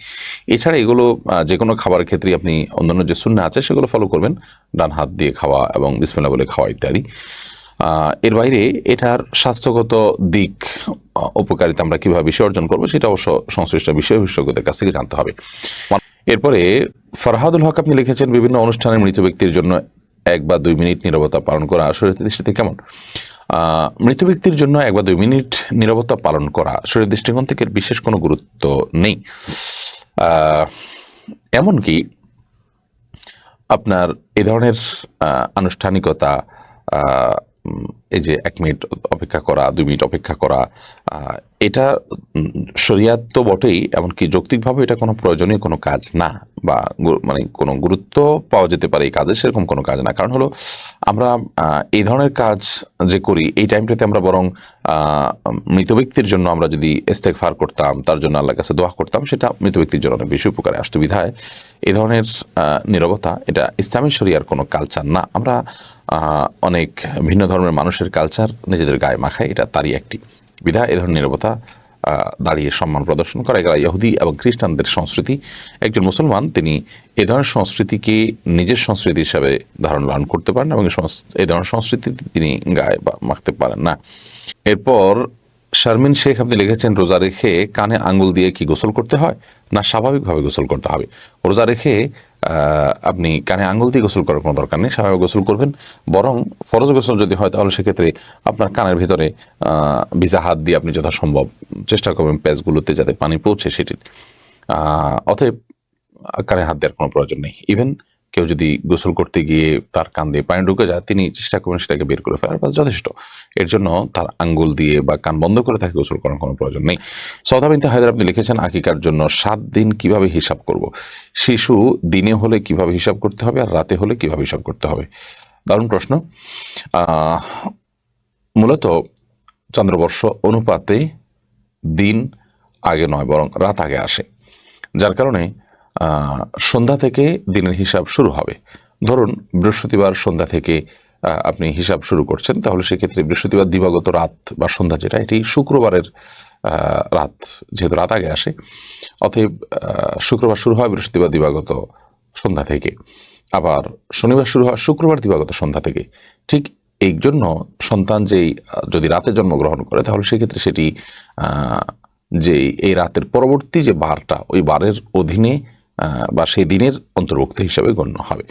S1: এছাড়া এগুলো যে কোনো খাবারের ক্ষেত্রে আপনি অন্যান্য যে সুন্নাহ আছে সেগুলো ফলো করবেন, ডান হাত দিয়ে খাওয়া এবং বিসমিল্লাহ বলে খাওয়া ইত্যাদি। এর বাইরে এটার স্বাস্থ্যগত দিক, উপকারিতা আমরা কিভাবে বিষয় অর্জন করবো, সেটা অবশ্য সংশ্লিষ্ট বিষয় বিশেষজ্ঞদের কাছ থেকে জানতে হবে। এরপরে ফরহাদুল হক আপনি লিখেছেন, বিভিন্ন অনুষ্ঠানে মৃত ব্যক্তির জন্য 1 বা 2 মিনিট নীরবতা পালন করা শরীয়তের দৃষ্টিতে কেমন? মৃত ব্যক্তির জন্য 1 বা 2 মিনিট নীরবতা পালন করা শরীয়তের দৃষ্টিকোণ থেকে বিশেষ কোনো গুরুত্ব নেই। এমনকি আপনার এ ধরনের আনুষ্ঠানিকতা, এই যে 1 মিনিট অপেক্ষা করা, 2 মিনিট অপেক্ষা করা, এটা শরিয়াত তো বটেই, এমনকি যৌক্তিকভাবে এটা কোনো প্রয়োজনীয় কোনো কাজ না, বা মানে কোনো গুরুত্ব পাওয়া যেতে পারে এই কাজে, সেরকম কোনো কাজ না। কারণ হলো আমরা এই ধরনের কাজ যে করি, এই টাইমটাতে আমরা বরং মৃত ব্যক্তির জন্য আমরা যদি ইস্তেগফার করতাম, তার জন্য আল্লাহর কাছে দোয়া করতাম, সেটা মৃত ব্যক্তির জন্য অনেক বেশি উপকারে আসতো। বিধায় এই ধরনের নীরবতা, এটা ইসলামী শরিয়ার কোনো কালচার না। আমরা অনেক ভিন্ন ধর্মের মানুষের কালচার নিজেদের গায়ে মাখায়, এটা তারই একটি। বিধায় এ ধরনের নীরবতা দাঁড়িয়ে সম্মান প্রদর্শন করা, এগুলো ইহুদি এবং খ্রিস্টানদের সংস্কৃতি। একজন মুসলমান তিনি এ ধরনের সংস্কৃতিকে নিজের সংস্কৃতি হিসাবে লালন করতে পারেন, এবং এই ধরনের সংস্কৃতি তিনি গায়ে মাখতে পারেন না। এরপর শারমিন শেখ আপনি লিখেছেন, রোজা রেখে কানে আঙ্গুল দিয়ে কি গোসল করতে হয়, না স্বাভাবিকভাবে গোসল করতে হবে? রোজা রেখে আপনি কানে আঙ্গুল দিয়ে গোসল করার কোনো দরকার নেই, স্বাভাবিক গোসল করবেন। বরং ফরজ গোসল যদি হয় তাহলে সেক্ষেত্রে আপনার কানের ভিতরে ভিজা হাত দিয়ে আপনি যথাসম্ভব চেষ্টা করবেন প্যাচগুলোতে যাতে পানি পৌঁছে সেটির। অতএব কানে হাত দেওয়ার কোনো প্রয়োজন নেই। ইভেন কেউ যদি গোসল করতে গিয়ে তার কান দিয়ে পানি ঢুকে যায়, তিনি চেষ্টা করবেন সেটাকে বের করে ফেলার, বাস যথেষ্ট। এর জন্য তার আঙ্গুল দিয়ে বা কান বন্ধ করে তাকে গোসল করার কোনো প্রয়োজন নেই। সৌদা বিনতে হায়দার আপনি লিখেছেন, আকিকার জন্য 7 দিন কিভাবে হিসাব করব? শিশু দিনে হলে কিভাবে হিসাব করতে হবে আর রাতে হলে কিভাবে হিসাব করতে হবে? দারুণ প্রশ্ন। মূলত চন্দ্রবর্ষ অনুপাতে দিন আগে নয় বরং রাত আগে আসে, যার কারণে সন্ধ্যা থেকে দিনের হিসাব শুরু হবে। ধরুন বৃহস্পতিবার সন্ধ্যা থেকে আপনি হিসাব শুরু করছেন, তাহলে সেক্ষেত্রে বৃহস্পতিবার দিবাগত রাত বা সন্ধ্যা যেটা, এটি শুক্রবারের রাত, যেহেতু রাত আগে আসে, অতএব শুক্রবার শুরু হয় বৃহস্পতিবার দিবাগত সন্ধ্যা থেকে, আবার শনিবার শুরু হয় শুক্রবার দিবাগত সন্ধ্যা থেকে। ঠিক এই জন্য সন্তান যেই যদি রাতে জন্মগ্রহণ করে তাহলে সেক্ষেত্রে সেটি যে এই রাতের পরবর্তী যে বারটা, ওই বারের অধীনে বা সেই দিনের অন্তর্ভুক্ত হিসাবে গণ্য হবে।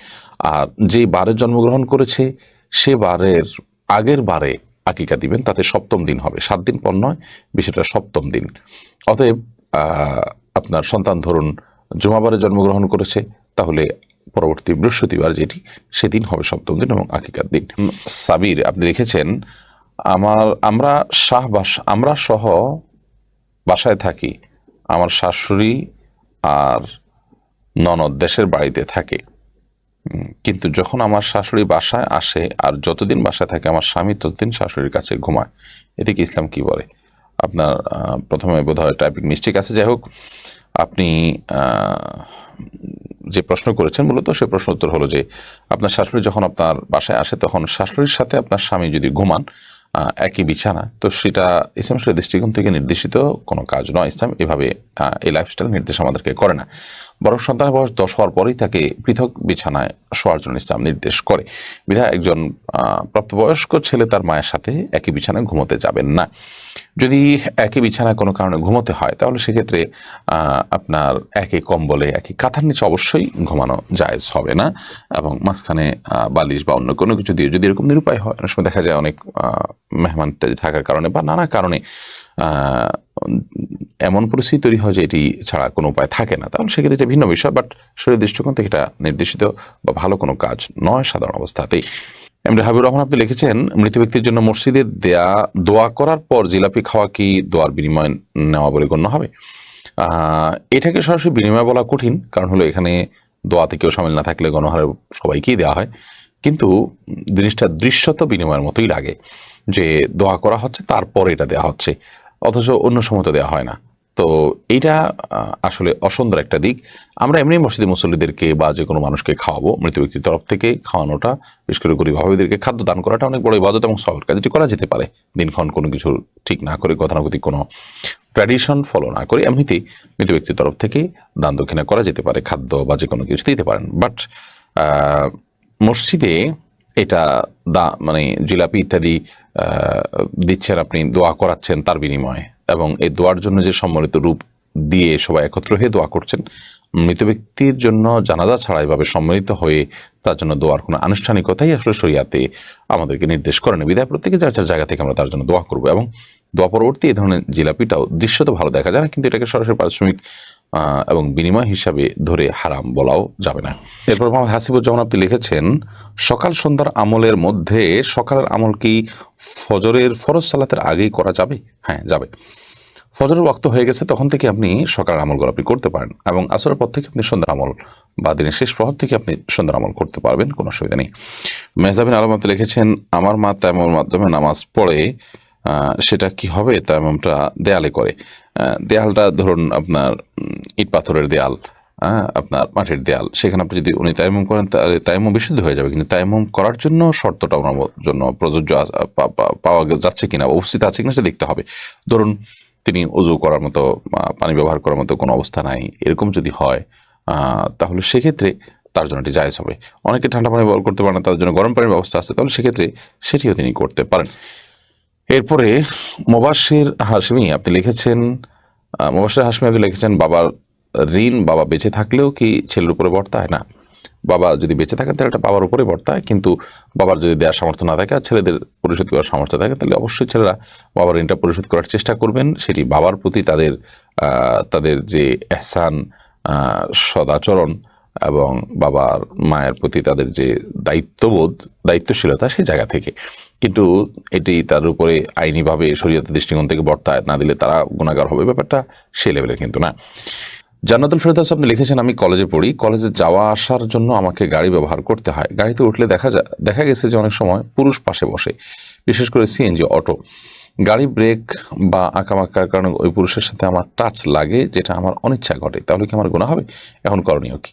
S1: আর যে বারে জন্মগ্রহণ করেছে সে বারের আগের বারে আকিকা দিবেন, তাতে সপ্তম দিন হবে, 7 দিন পর নয়, বিষয়টা সপ্তম দিন। অতএব আপনার সন্তান ধরুন জুমাবারে জন্মগ্রহণ করেছে, তাহলে পরবর্তী বৃহস্পতিবার যেটি, সেদিন হবে সপ্তম দিন এবং আকিকার দিন। সাবির আপনি লিখেছেন, আমরা সহ বাসায় থাকি, আমার শাশুড়ি আর ননদ দেশের বাড়িতে থাকে, কিন্তু যখন আমার শাশুড়ি বাসায় আসে আর যতদিন বাসায় থাকে আমার স্বামী ততদিন শাশুড়ির কাছে ঘুমায়, এদিকে ইসলাম কি বলে? আপনার প্রথমে বোধহয় টাইপিং মিস্টেক আছে। যাই হোক, আপনি যে প্রশ্ন করেছেন মূলত সে প্রশ্ন উত্তর হলো যে আপনার শাশুড়ি যখন আপনার বাসায় আসে তখন শাশুড়ির সাথে আপনার স্বামী যদি ঘুমান একই বিছানা, তো সেটা ইসলাম শরীয়তের দৃষ্টিকোণ থেকে নির্দেশিত কোনো কাজ নয়। ইসলাম এভাবে এই লাইফস্টাইল নির্দেশ আমাদেরকে করে না, বরং সন্তানের বয়স 10 হওয়ার পরেই তাকে পৃথক বিছানায় শোয়ার জন্য ইসলাম নির্দেশ করে। বিধায় একজন প্রাপ্তবয়স্ক ছেলে তার মায়ের সাথে একই বিছানায় ঘুমোতে যাবেন না। যদি একই বিছানায় কোনো কারণে ঘুমোতে হয় তাহলে সেক্ষেত্রে আপনার একই কম্বলে একই কাঁথার নিচে অবশ্যই ঘুমানো জায়েজ হবে না, এবং মাঝখানে বালিশ বা অন্য কোনো কিছু দিয়ে যদি এরকম নিরুপায় হয়, অনেক সময় দেখা যায় অনেক মেহমান থাকার কারণে বা নানা কারণে এমন পরিস্থিতি তৈরি হয় যে এটি ছাড়া কোনো উপায় থাকে না, তাহলে সেক্ষেত্রে এটা ভিন্ন বিষয়। বাট শরীরের দৃষ্টিকোণ থেকে এটা নির্দেশিত বা ভালো কোনো কাজ নয় সাধারণ অবস্থাতেই। এমনি হাবিবুর রহমান আপনি লিখেছেন, মৃত ব্যক্তির জন্য মসজিদে দোয়া করার পর জিলাপি খাওয়া কি দোয়ার বিনিময় নেওয়া বলে গণ্য হবে? এটাকে সরাসরি বিনিময় বলা কঠিন, কারণ হলো এখানে দোয়াতে কেউ সামিল না থাকলে গণহারে সবাইকেই দেওয়া হয়, কিন্তু জিনিসটা দৃশ্যত বিনিময়ের মতোই লাগে যে দোয়া করা হচ্ছে তারপরে এটা দেওয়া হচ্ছে, অথচ অন্য সময় তো দেওয়া হয় না। তো এইটা আসলে অসুন্দর একটা দিক। আমরা এমনি মসজিদে মুসল্লিদেরকে বা যে কোনো মানুষকে খাওয়াবো, মৃত ব্যক্তির তরফ থেকে খাওয়ানোটা, বিশেষ করে গরিব অভাবীদেরকে খাদ্য দান করাটা অনেক বড় ইবাদত এবং সওয়াবের কাজ, যেটি করা যেতে পারে দিনক্ষণ কোনো কিছু ঠিক না করে, গতানুগতিক কোনো ট্র্যাডিশন ফলো না করে এমনিতেই মৃত ব্যক্তির তরফ থেকে দান দক্ষিণা করা যেতে পারে, খাদ্য বা যে কোনো কিছু দিতে পারেন। বাট মসজিদে এটা মানে জিলাপি ইত্যাদি দিচ্ছেন, আপনি দোয়া করাচ্ছেন তার বিনিময়ে, এবং এই দোয়ার জন্য যে সম্মিলিত রূপ দিয়ে সবাই একত্র হয়ে দোয়া করছেন, মৃত ব্যক্তির জন্য জানাজা ছাড়া এভাবে সম্মিলিত হয়ে তার জন্য দোয়ার কোনো আনুষ্ঠানিকতাই আসলে শরিয়াতে আমাদেরকে নির্দেশ করেন। বিধায় প্রত্যেকে যার যার জায়গা থেকে আমরা তার জন্য দোয়া করবো, এবং দোয়া পরবর্তী এই ধরনের জিলাপিটাও দৃশ্যত ভালো দেখা যায় না, কিন্তু এটাকে সরাসরি পারিশ্রমিক এবং বিনিময় হিসাবে ধরে হারাম বলাও যাবে না। এরপর মোহাম্মদ হাসিবুজ্জামান আপনি লিখেছেন, সকাল সন্ধ্যার আমলের মধ্যে সকালের আমল কি ফজরের ফরজ সালাতের আগেই করা যাবে? হ্যাঁ, যাবে। ফজরের ওয়াক্ত হয়ে গেছে তখন থেকে আপনি সকালের আমলগুলো আপনি করতে পারেন, এবং আসরের পর থেকে আপনি সন্ধ্যার আমল বা দিনের শেষ প্রহর থেকে আপনি সন্ধ্যার আমল করতে পারবেন, কোনো অসুবিধা নেই। মেহজাবিন আলম আপনি লিখেছেন, আমার মা তায়াম্মুমের মাধ্যমে নামাজ পড়ে, সেটা কি হবে? তায়াম্মুমটা দেয়ালে করে, দেয়ালটা ধরুন আপনার ইট পাথরের দেয়াল, আপনার মাটির দেয়াল, সেখানে আপনি যদি উনি তায়াম্মুম করেন তাহলে তায়াম্মুম বিশুদ্ধ হয়ে যাবে, কিন্তু তায়াম্মুম করার জন্য শর্তটা ওনার জন্য প্রযোজ্য পাওয়া যাচ্ছে কিনা, উপস্থিত আছে কিনা সেটা দেখতে হবে। ধরুন তিনি অজু করার মতো পানি ব্যবহার করার মতো কোনো অবস্থা নাই, এরকম যদি হয় তাহলে সেক্ষেত্রে তার জন্য এটি জায়েজ হবে। অনেকে ঠান্ডা পানি ব্যবহার করতে পারে না, তার জন্য গরম পানির ব্যবস্থা আছে, তাহলে সেক্ষেত্রে সেটিও তিনি করতে পারেন। এরপরে মুবাশশির হাশমি আপনি লিখেছেন, মুবাশশির হাশমি আপনি লিখেছেন, বাবার ঋণ বাবা বেঁচে থাকলেও কি ছেলের উপরে বর্তায়? না, বাবা যদি বেঁচে থাকেন তাহলে এটা বাবার উপরে বর্তায়, কিন্তু বাবার যদি দেওয়ার সামর্থ্য না থাকে আর ছেলেদের পরিশোধ করার সামর্থ্য থাকে তাহলে অবশ্যই ছেলেরা বাবার ঋণটা পরিশোধ করার চেষ্টা করবেন। সেটি বাবার প্রতি তাদের যে এহসান, সদাচরণ এবং বাবার মায়ের প্রতি তাদের যে দায়িত্ববোধ, দায়িত্বশীলতা সেই জায়গা থেকে। কিন্তু এটি তার উপরে আইনিভাবে শরীয়তের দৃষ্টিকোণ থেকে বর্তায় না দিলে তারা গুনাহগার হবে, ব্যাপারটা সে লেভেলে কিন্তু না। জান্নাতুল ফেরদৌস আপনি লিখেছেন, আমি কলেজে পড়ি, কলেজে যাওয়া আসার জন্য আমাকে গাড়ি ব্যবহার করতে হয়। গাড়িতে উঠলে দেখা গেছে যে অনেক সময় পুরুষ পাশে বসে, বিশেষ করে সিএনজি, অটো। গাড়ি ব্রেক বা আঁকাবাঁকার কারণে ওই পুরুষের সাথে আমার টাচ লাগে, যেটা আমার অনিচ্ছা ঘটে, তাহলে কি আমার গুনাহ হবে? এখন করণীয় কি?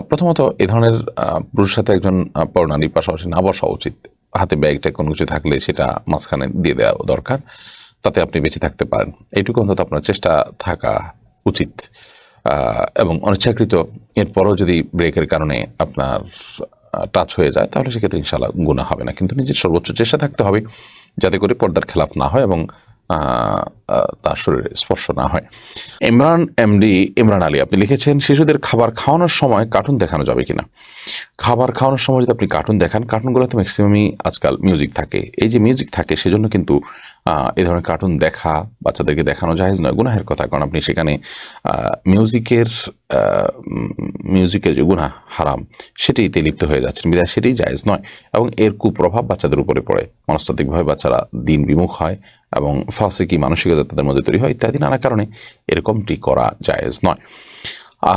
S1: প্রথমত এ ধরনের পুরুষের সাথে একজন পরনারীর পাশাপাশি না বসা উচিত। হাতে ব্যাগটা কোনো কিছু থাকলে সেটা মাঝখানে দিয়ে দেওয়া দরকার, তাতে আপনি বেঁচে থাকতে পারেন, এইটুকু অন্তত আপনার চেষ্টা থাকা উচিত। এবং অনিচ্ছাকৃত এরপরও যদি ব্রেকের কারণে আপনার টাচ হয়ে যায় তাহলে সেক্ষেত্রে ইনশাআল্লাহ গুনাহ হবে না, কিন্তু নিজের সর্বোচ্চ চেষ্টা থাকতে হবে যাতে করে পর্দার খেলাফ না হয় এবং তার শরীরে স্পর্শ না হয়। ইমরান আলী আপনি লিখেছেন, শিশুদের খাবার খাওয়ানোর সময় কার্টুন দেখানো যাবে কিনা? খাবার খাওয়ানোর সময় যদি আপনি কার্টুন দেখান, কার্টুনগুলোতে ম্যাক্সিমামই আজকাল মিউজিক থাকে, এই যে মিউজিক থাকে সেজন্য কিন্তু এই ধরনের কার্টুন দেখা বাচ্চাদেরকে দেখানো জায়েজ নয়, গুনাহের কথা। কারণ আপনি সেখানে মিউজিকের যে গুনাহ, হারাম, সেটিতে লিপ্ত হয়ে যাচ্ছেন, বিধায় সেটি জায়েজ নয় এবং এর কুপ্রভাব বাচ্চাদের উপরে পড়ে। মনস্তাত্ত্বিকভাবে বাচ্চারা দিন বিমুখ হয় এবং ফাসিকি মানসিকতা তাদের মধ্যে তৈরি হয়, ইত্যাদি নানা কারণে এরকমটি করা জায়েজ নয়।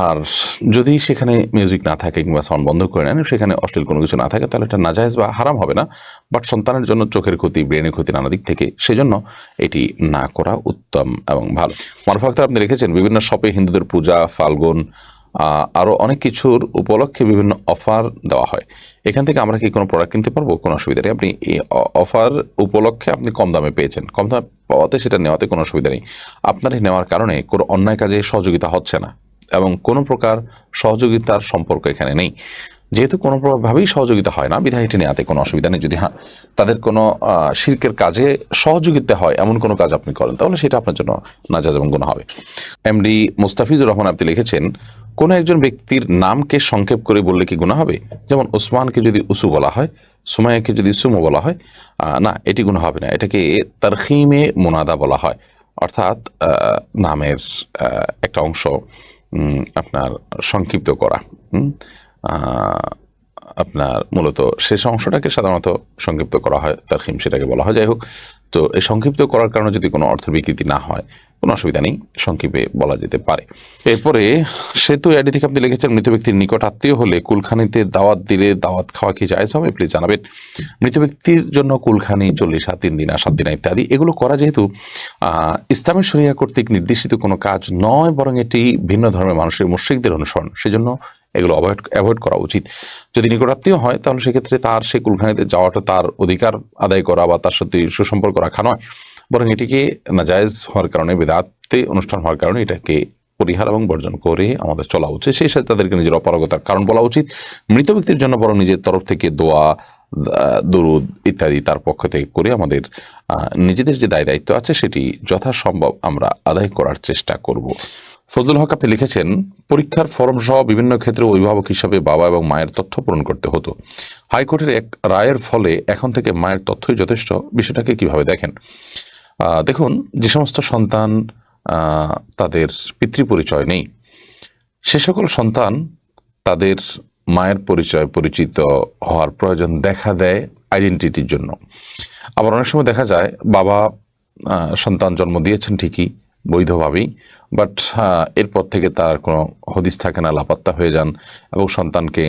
S1: আর যদি সেখানে মিউজিক না থাকে কিংবা সাউন্ড বন্ধ করে নেন, সেখানে অশ্লীল কোনো কিছু না থাকে, তাহলে এটা নাজায়েজ বা হারাম হবে না, বাট সন্তানের জন্য চোখের ক্ষতি, ব্রেনের ক্ষতি নানা দিক থেকে, সেজন্য এটি না করা উত্তম এবং ভালো। মারুফ আক্তার আপনি রেখেছেন, বিভিন্ন শপে হিন্দুদের পূজা, ফাল্গুন, আরও অনেক কিছুর উপলক্ষে বিভিন্ন অফার দেওয়া হয়, এখান থেকে আমরা কি কোনো প্রোডাক্ট কিনতে পারবো? কোনো অসুবিধা নেই। আপনি এই অফার উপলক্ষে আপনি কম দামে পেয়েছেন, কম দামে পাওয়াতে সেটা নেওয়াতে কোনো অসুবিধা নেই। আপনার এই নেওয়ার কারণে কোনো অন্যায় কাজে সহযোগিতা হচ্ছে না এবং কোনো প্রকার সহযোগিতার সম্পর্ক এখানে নেই। যেহেতু কোনো প্রকারভাবেই সহযোগিতা হয় না, বিধায় এটি নেওয়াতে কোনো অসুবিধা নেই। যদি তাদের কোনো শিরকের কাজে সহযোগিতা হয় এমন কোনো কাজ আপনি করেন, তাহলে সেটা আপনার জন্য নাজায়েজ এবং গুনাহ হবে। এমডি মুস্তাফিজুর রহমান আপনি লিখেছেন, কোনো একজন ব্যক্তির নামকে সংক্ষেপ করে বললে কি গুনাহ হবে? যেমন ওসমানকে যদি উসু বলা হয়, সুমাইয়াকে যদি সুমু বলা হয়, না, এটি গুনাহ হবে না। এটাকে তারখিমে মুনাদা বলা হয়, অর্থাৎ নামের একটা অংশ আপনার সংক্ষিপ্ত করা। আপনার মূলত শেষ অংশটাকে সাধারণত সংক্ষিপ্ত করা হয়, তারখিম সেটাকে বলা হয়। যাই হোক, তো এই সংক্ষিপ্ত করার কারণে যদি কোনো অর্থ বিকৃতি না হয়, কোনো অসুবিধা নেই, সংক্ষেপে বলা যেতে পারে। এরপরে সেতু আইডি থেকে আপনি লিখেছেন, মৃত ব্যক্তির নিকট আত্মীয় হলে কুলখানিতে দাওয়াত দিলে দাওয়াত খাওয়া কি জায়েজ হবে? প্লিজ জানাবেন। মৃত ব্যক্তির জন্য কুলখানি 40, 7 দিন 7 দিন ইত্যাদি এগুলো করা যেহেতু ইসলামের শরিয়া কর্তৃক নির্দেশিত কোনো কাজ নয়, বরং এটি ভিন্ন ধর্মের মানুষের মুশরিকদের অনুসরণ, সেজন্য এগুলো অ্যাভয়েড করা উচিত। যদি নিকটাত্মীয় হয় তাহলে সেক্ষেত্রে তার সেই কুলখানিতে যাওয়াটা তার অধিকার আদায় করা বা তার সাথে সুসম্পর্ক রাখা নয়, বরং এটিকে নাজায়েজ হওয়ার কারণে, বেদাতে অনুষ্ঠান হওয়ার কারণে এটাকে পরিহার এবং বর্জন করে আমাদের চলা উচিত। সেই সাথে তাদেরকে নিজের অপারগতার কারণ বলা উচিত। মৃত ব্যক্তির জন্য বরং নিজের তরফ থেকে দোয়া, দরুদ ইত্যাদি তার পক্ষ থেকে করে আমাদের নিজেদের যে দায়িত্ব আছে সেটি যথাসম্ভব আমরা আদায় করার চেষ্টা করব। ফজলুল হক আপনি লিখেছেন, পরীক্ষার ফর্ম সহ বিভিন্ন ক্ষেত্রে অভিভাবক হিসাবে বাবা এবং মায়ের তথ্য পূরণ করতে হতো। হাইকোর্টের এক রায়ের ফলে এখন থেকে মায়ের তথ্যই যথেষ্ট, বিষয়টাকে কিভাবে দেখেন? দেখুন, যে সমস্ত সন্তান তাদের পিতৃপরিচয় নেই, সে সকল সন্তান তাদের মায়ের পরিচিত হওয়ার প্রয়োজন দেখা দেয় আইডেন্টিটির জন্য। আবার অনেক সময় দেখা যায় বাবা সন্তান জন্ম দিয়েছেন ঠিকই বৈধভাবেই, বাট এরপর থেকে তার কোনো হদিস থাকে না, লাপাত্তা হয়ে যান এবং সন্তানকে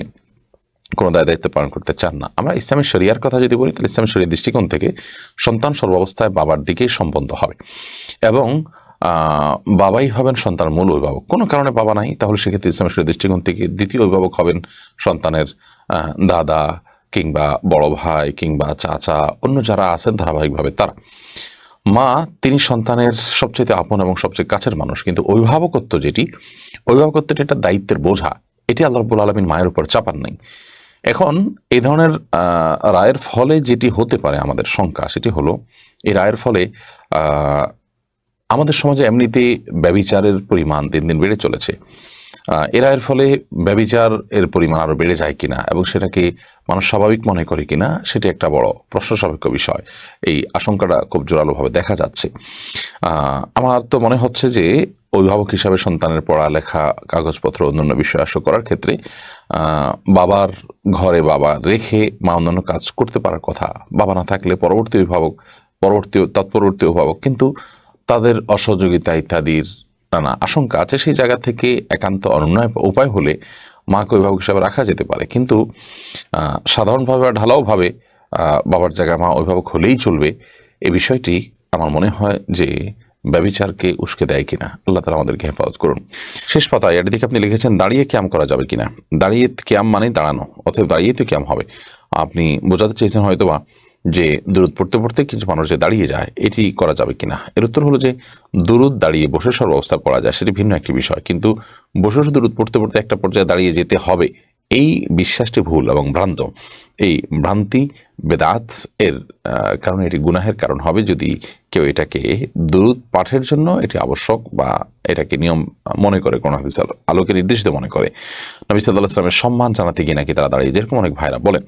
S1: কোনো দায়িত্ব পালন করতে চান না। আমরা ইসলামের শরিয়ার কথা যদি বলি, তাহলে ইসলামের শরিয়ার দৃষ্টিকোণ থেকে সন্তান সর্বাবস্থায় বাবার দিকেই সম্বন্ধ হবে এবং বাবাই হবেন সন্তানের মূল অভিভাবক। কোনো কারণে বাবা নাই, তাহলে সেক্ষেত্রে ইসলামের শরিয়ার দৃষ্টিকোণ থেকে দ্বিতীয় অভিভাবক হবেন সন্তানের দাদা কিংবা বড় ভাই কিংবা চাচা, অন্য যারা আছেন ধারাবাহিকভাবে তারা। মা তিনি সন্তানের সবচেয়ে আপন এবং সবচেয়ে কাছের মানুষ, কিন্তু অভিভাবকত্বটি একটা দায়িত্বের বোঝা, এটি আল্লাহ রাব্বুল আলামিন মায়ের উপর চাপান নাই। এখন এই ধরনের রায়ের ফলে যেটি হতে পারে আমাদের শঙ্কা, সেটি হলো এই রায়ের ফলে আমাদের সমাজে এমনিতে ব্যভিচারের পরিমাণ দিন দিন বেড়ে চলেছে। এর ফলে ব্যভিচার এর পরিমাণ আরো বেড়ে যায় কিনা এবং সেটাকে মানুষ স্বাভাবিক মনে করে কিনা সেটি একটা বড় প্রশ্নসাপেক্ষ বিষয়। এই আশঙ্কাটা খুব জোরালোভাবে দেখা যাচ্ছে। আমার তো মনে হচ্ছে যে অভিভাবক হিসাবে সন্তানের পড়ালেখা, কাগজপত্র, অন্যান্য বিষয় আশা করার ক্ষেত্রে বাবার ঘরে বাবা রেখে মা অন্যান্য কাজ করতে পারার কথা। বাবা না থাকলে তৎপরবর্তী অভিভাবক কিন্তু তাদের অসহযোগিতা ইত্যাদির নানা আশঙ্কা আছে। সেই জায়গা থেকে একান্ত অনন্য উপায় হলে মাকে অভিভাবক হিসাবে রাখা যেতে পারে, কিন্তু সাধারণভাবে বা ঢালাওভাবে বাবার জায়গায় মা অভিভাবক হলেই চলবে, এই বিষয়টি আমার মনে হয় যে ব্যভিচারকে উস্কে দেয় কিনা। আল্লাহ তাআলা আমাদেরকে হেফাজত করুন। শেষ পাতায় এর দিকে আপনি লিখেছেন দাঁড়িয়ে ক্যাম করা যাবে কিনা। দাঁড়িয়ে ক্যাম মানে দাঁড়ানো, অতএব দাঁড়িয়ে তো ক্যাম হবে। আপনি বোঝাতে চেয়েছেন হয়তোবা যে দুরুদ পড়তে পড়তে কিছু মানুষ যে দাঁড়িয়ে যায়, এটি করা যাবে কিনা। এর উত্তর হলো যে দুরুদ দাঁড়িয়ে বসে সর্বাবস্থা পড়া যায়, সেটি ভিন্ন একটি বিষয়। কিন্তু বসে বসে দুরুদ পড়তে পড়তে একটা পর্যায়ে দাঁড়িয়ে যেতে হবে, এই বিশ্বাসটি ভুল এবং ভ্রান্ত। এই ভ্রান্তি বেদাত এর কারণে এটি গুনাহের কারণ হবে যদি কেউ এটাকে দুরুদ পাঠের জন্য এটি আবশ্যক বা এটাকে নিয়ম মনে করে, কোন হাদিসের আলোকে নির্দেশিত মনে করে। নবী সাল্লাল্লাহু আলাইহি ওয়াসাল্লামের সম্মান জানাতে গিয়ে নাকি তারা দাঁড়িয়ে, যেরকম অনেক ভাইরা বলেন।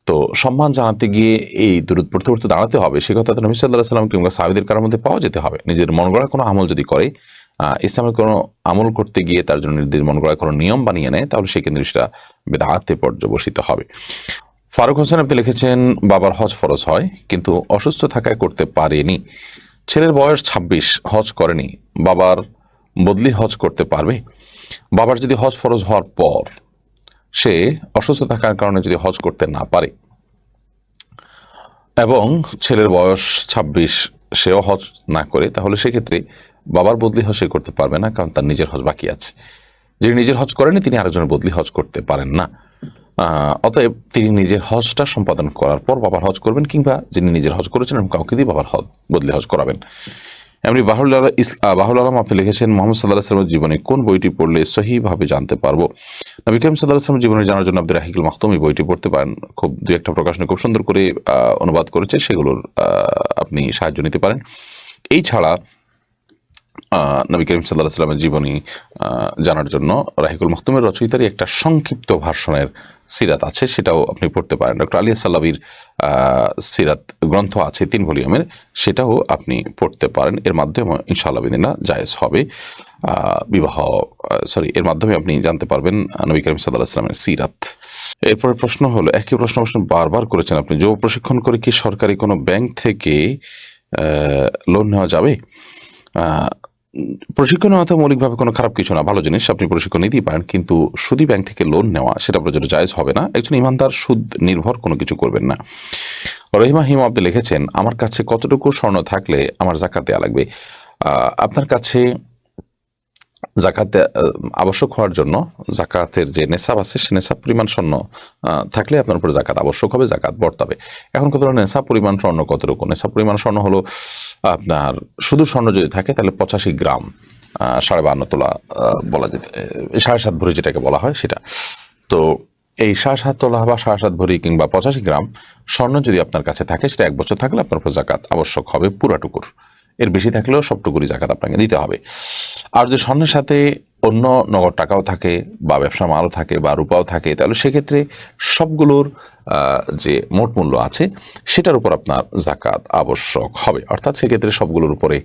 S1: তো সম্মান জানাতে গিয়ে এই দুরুদ পড়তে পড়তে দাঁড়াতে হবে, সে কথা তো নবী সাল্লাল্লাহু আলাইহি ওয়াসাল্লাম কিংবা সাহাবীদের কারোর মধ্যে পাওয়া যেতে হবে। নিজের মন গড়া কোনো আমল যদি করে, ইসলামের কোনো আমল করতে গিয়ে তার জন্য নিজের মন গড়া কোনো নিয়ম বানিয়ে নেয়, তাহলে সে কিন্তু সেটা বেদাতে পর্যবসিত হবে। ফারুক হোসেন আপনি লিখেছেন বাবার হজ ফরজ হয় কিন্তু অসুস্থ থাকায় করতে পারেনি। ছেলের বয়স 26, হজ করেনি, বাবার বদলি হজ করতে পারবে? বাবার যদি হজ ফরজ হওয়ার পর সে অসুস্থ থাকার কারণে যদি হজ করতে না পারে এবং ছেলের বয়স 26, সেও হজ না করে, তাহলে সেক্ষেত্রে বাবার বদলি হজ সে করতে পারবে না, কারণ তার নিজের হজ বাকি আছে। যিনি নিজের হজ করেনি তিনি আরেকজনের বদলি হজ করতে পারেন না। অতএব তিনি নিজের হজটা সম্পাদন করার পর বাবার হজ করবেন, কিংবা যিনি নিজের হজ করেছেন এবং কাউকে দিয়ে বাবার হজ বদলি হজ করাবেন। এমনি বাহুল আলম আপনি লিখেছেন মোহাম্মদ সাল্লাল্লাহু আলাইহি ওয়াসাল্লামের জীবনে কোন বইটি পড়লে সহিভাবে জানতে পারবো? নবী করিম সাল্লাল্লাহু আলাইহি ওয়াসাল্লামের জীবনে জানার জন্য আব্দুর রাহিকুল মাখতুম এই বইটি পড়তে পারেন। খুব দুই একটা প্রকাশনী খুব সুন্দর করে অনুবাদ করেছে, সেগুলোর আপনি সাহায্য নিতে পারেন। এই ছাড়া নবী করিম সাল্লাল্লাহু আলাইহি ওয়াসাল্লামের জীবনী জানার জন্য রাহিকুল মাখতুমের রচয়িতারই একটা সংক্ষিপ্ত ভার্সনের সিরাত আছে, সেটাও আপনি পড়তে পারেন। ডক্টর আলী সাল্লাবির সিরাত গ্রন্থ আছে 3 ভলিউমের, সেটাও আপনি পড়তে পারেন। এর মাধ্যমে ইনশাআল্লাহ বিদিনা জায়েজ হবে এর মাধ্যমে আপনি জানতে পারবেন নবী করিম সাল্লাল্লাহু আলাইহি ওয়াসাল্লামের সিরাত। এরপরে প্রশ্ন হলো, একই প্রশ্ন বারবার করেছেন আপনি, যোগ প্রশিক্ষণ করে কি সরকারি কোনো ব্যাংক থেকে লোন নেওয়া যাবে? প্রশিক্ষণ নেওয়া তো মৌলিকভাবে কোনো খারাপ কিছু না, ভালো জিনিস, আপনি প্রশিক্ষণ নিতেই পারেন। কিন্তু সুদী ব্যাংক থেকে লোন নেওয়া সেটা আপনার জন্য জায়েজ হবে না। একজন ইমানদার সুদ নির্ভর কোনো কিছু করবেন না। রহিমা হিম আপনি লিখেছেন আমার কাছে কতটুকু স্বর্ণ থাকলে আমার জাকাত দেওয়া লাগবে? আপনার কাছে জাকাত আবশ্যক হওয়ার জন্য জাকাতের যে নেশাব আছে সে নেশাব পরিমাণ স্বর্ণ থাকলে আপনার উপরে জাকাত আবশ্যক হবে, জাকাত বর্তাবে। এখন কত নেশাব পরিমাণ স্বর্ণ কতটুকু? নেশাব পরিমাণ স্বর্ণ হলো আপনার শুধু স্বর্ণ যদি থাকে তাহলে 85 গ্রাম, 52.5 তোলা বলা যেতে, 7.5 ভরি যেটাকে বলা হয় সেটা। তো এই 7.5 তোলা বা 7.5 ভরি কিংবা 85 গ্রাম স্বর্ণ যদি আপনার কাছে থাকে, সেটা 1 বছর থাকলে আপনার উপর জাকাত আবশ্যক হবে পুরাটুকুর। এর বেশি থাকলেও সবটুকুরই জাকাত আপনাকে দিতে হবে। আর যে স্বর্ণের সাথে অন্য নগদ টাকাও থাকে বা ব্যবসা মালও থাকে বা রূপাও থাকে, তাহলে সেক্ষেত্রে সবগুলোর যে মোট মূল্য আছে সেটার উপর আপনার জাকাত আবশ্যক হবে। অর্থাৎ সেক্ষেত্রে সবগুলোর উপরে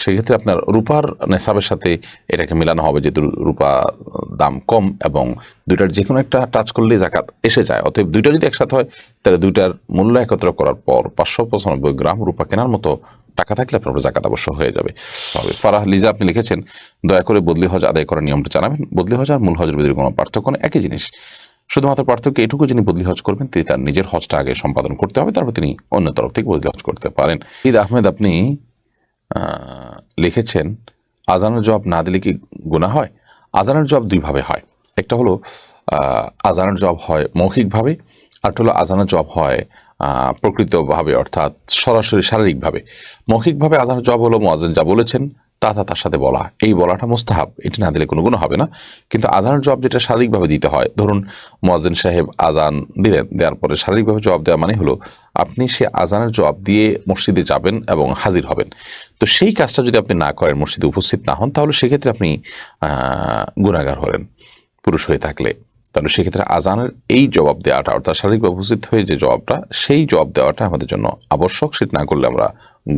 S1: সেক্ষেত্রে আপনার রূপার নেশাবের সাথে এটাকে মেলানো হবে, যে রূপা দাম কম এবং দুইটার যে কোনো একটা টাচ করলেই জাকাত এসে যায়। অতএব দুইটা যদি একসাথে হয় তাহলে দুইটার মূল্য একত্র করার পর 595 গ্রাম রূপা কেনার মতো টাকা থাকলে আপনার জাকাত অবশ্য হয়ে যাবে। ফারাহ লিজা আপনি লিখেছেন দয়া করে বদলি হজ আদায় করার নিয়মটা জানাবেন। বদলি হজ আর মূল হজের ভিতরে কোনো পার্থক্য নেই, একই জিনিস। শুধুমাত্র পার্থক্য এটুকু, যিনি বদলি হজ করবেন তিনি তার নিজের হজটা আগে সম্পাদন করতে হবে, তারপর তিনি অন্য তরফ থেকে বদলি হজ করতে পারেন। ঈদ আহমেদ আপনি লিখেছেন আজানের জবাব না দিলে কি গুনাহ হয়? আজানের জবাব দুইভাবে হয়। একটা হলো আজানের জবাব হয় মৌখিকভাবে, আর হলো আজানের জবাব হয় প্রকৃতভাবে, অর্থাৎ সরাসরি শারীরিকভাবে। মৌখিকভাবে আজানের জবাব হলো মুয়াজ্জিন যা বলেছেন তা তার সাথে বলা, এই বলাটা মুস্তাহাব, এটি না দিলে কোনো গুনাহ হবে না। কিন্তু আজানের জবাব যেটা শারীরিকভাবে দিতে হয়, ধরুন মুয়াজ্জিন সাহেব আজান দিলেন, দেওয়ার পরে শারীরিকভাবে জবাব দেওয়া মানে হলো আপনি সে আজানের জবাব দিয়ে মসজিদে যাবেন এবং হাজির হবেন। তো সেই কাজটা যদি আপনি না করেন, মসজিদে উপস্থিত না হন, তাহলে সেক্ষেত্রে আপনি গুনাহগার হলেন পুরুষ হয়ে থাকলে। তাহলে সেক্ষেত্রে আজানের এই জবাব দেওয়াটা, অর্থাৎ শারীরিকভাবে উপস্থিত হয়ে যে জবাবটা, সেই জবাব দেওয়াটা আমাদের জন্য আবশ্যক। সেটা না করলে আমরা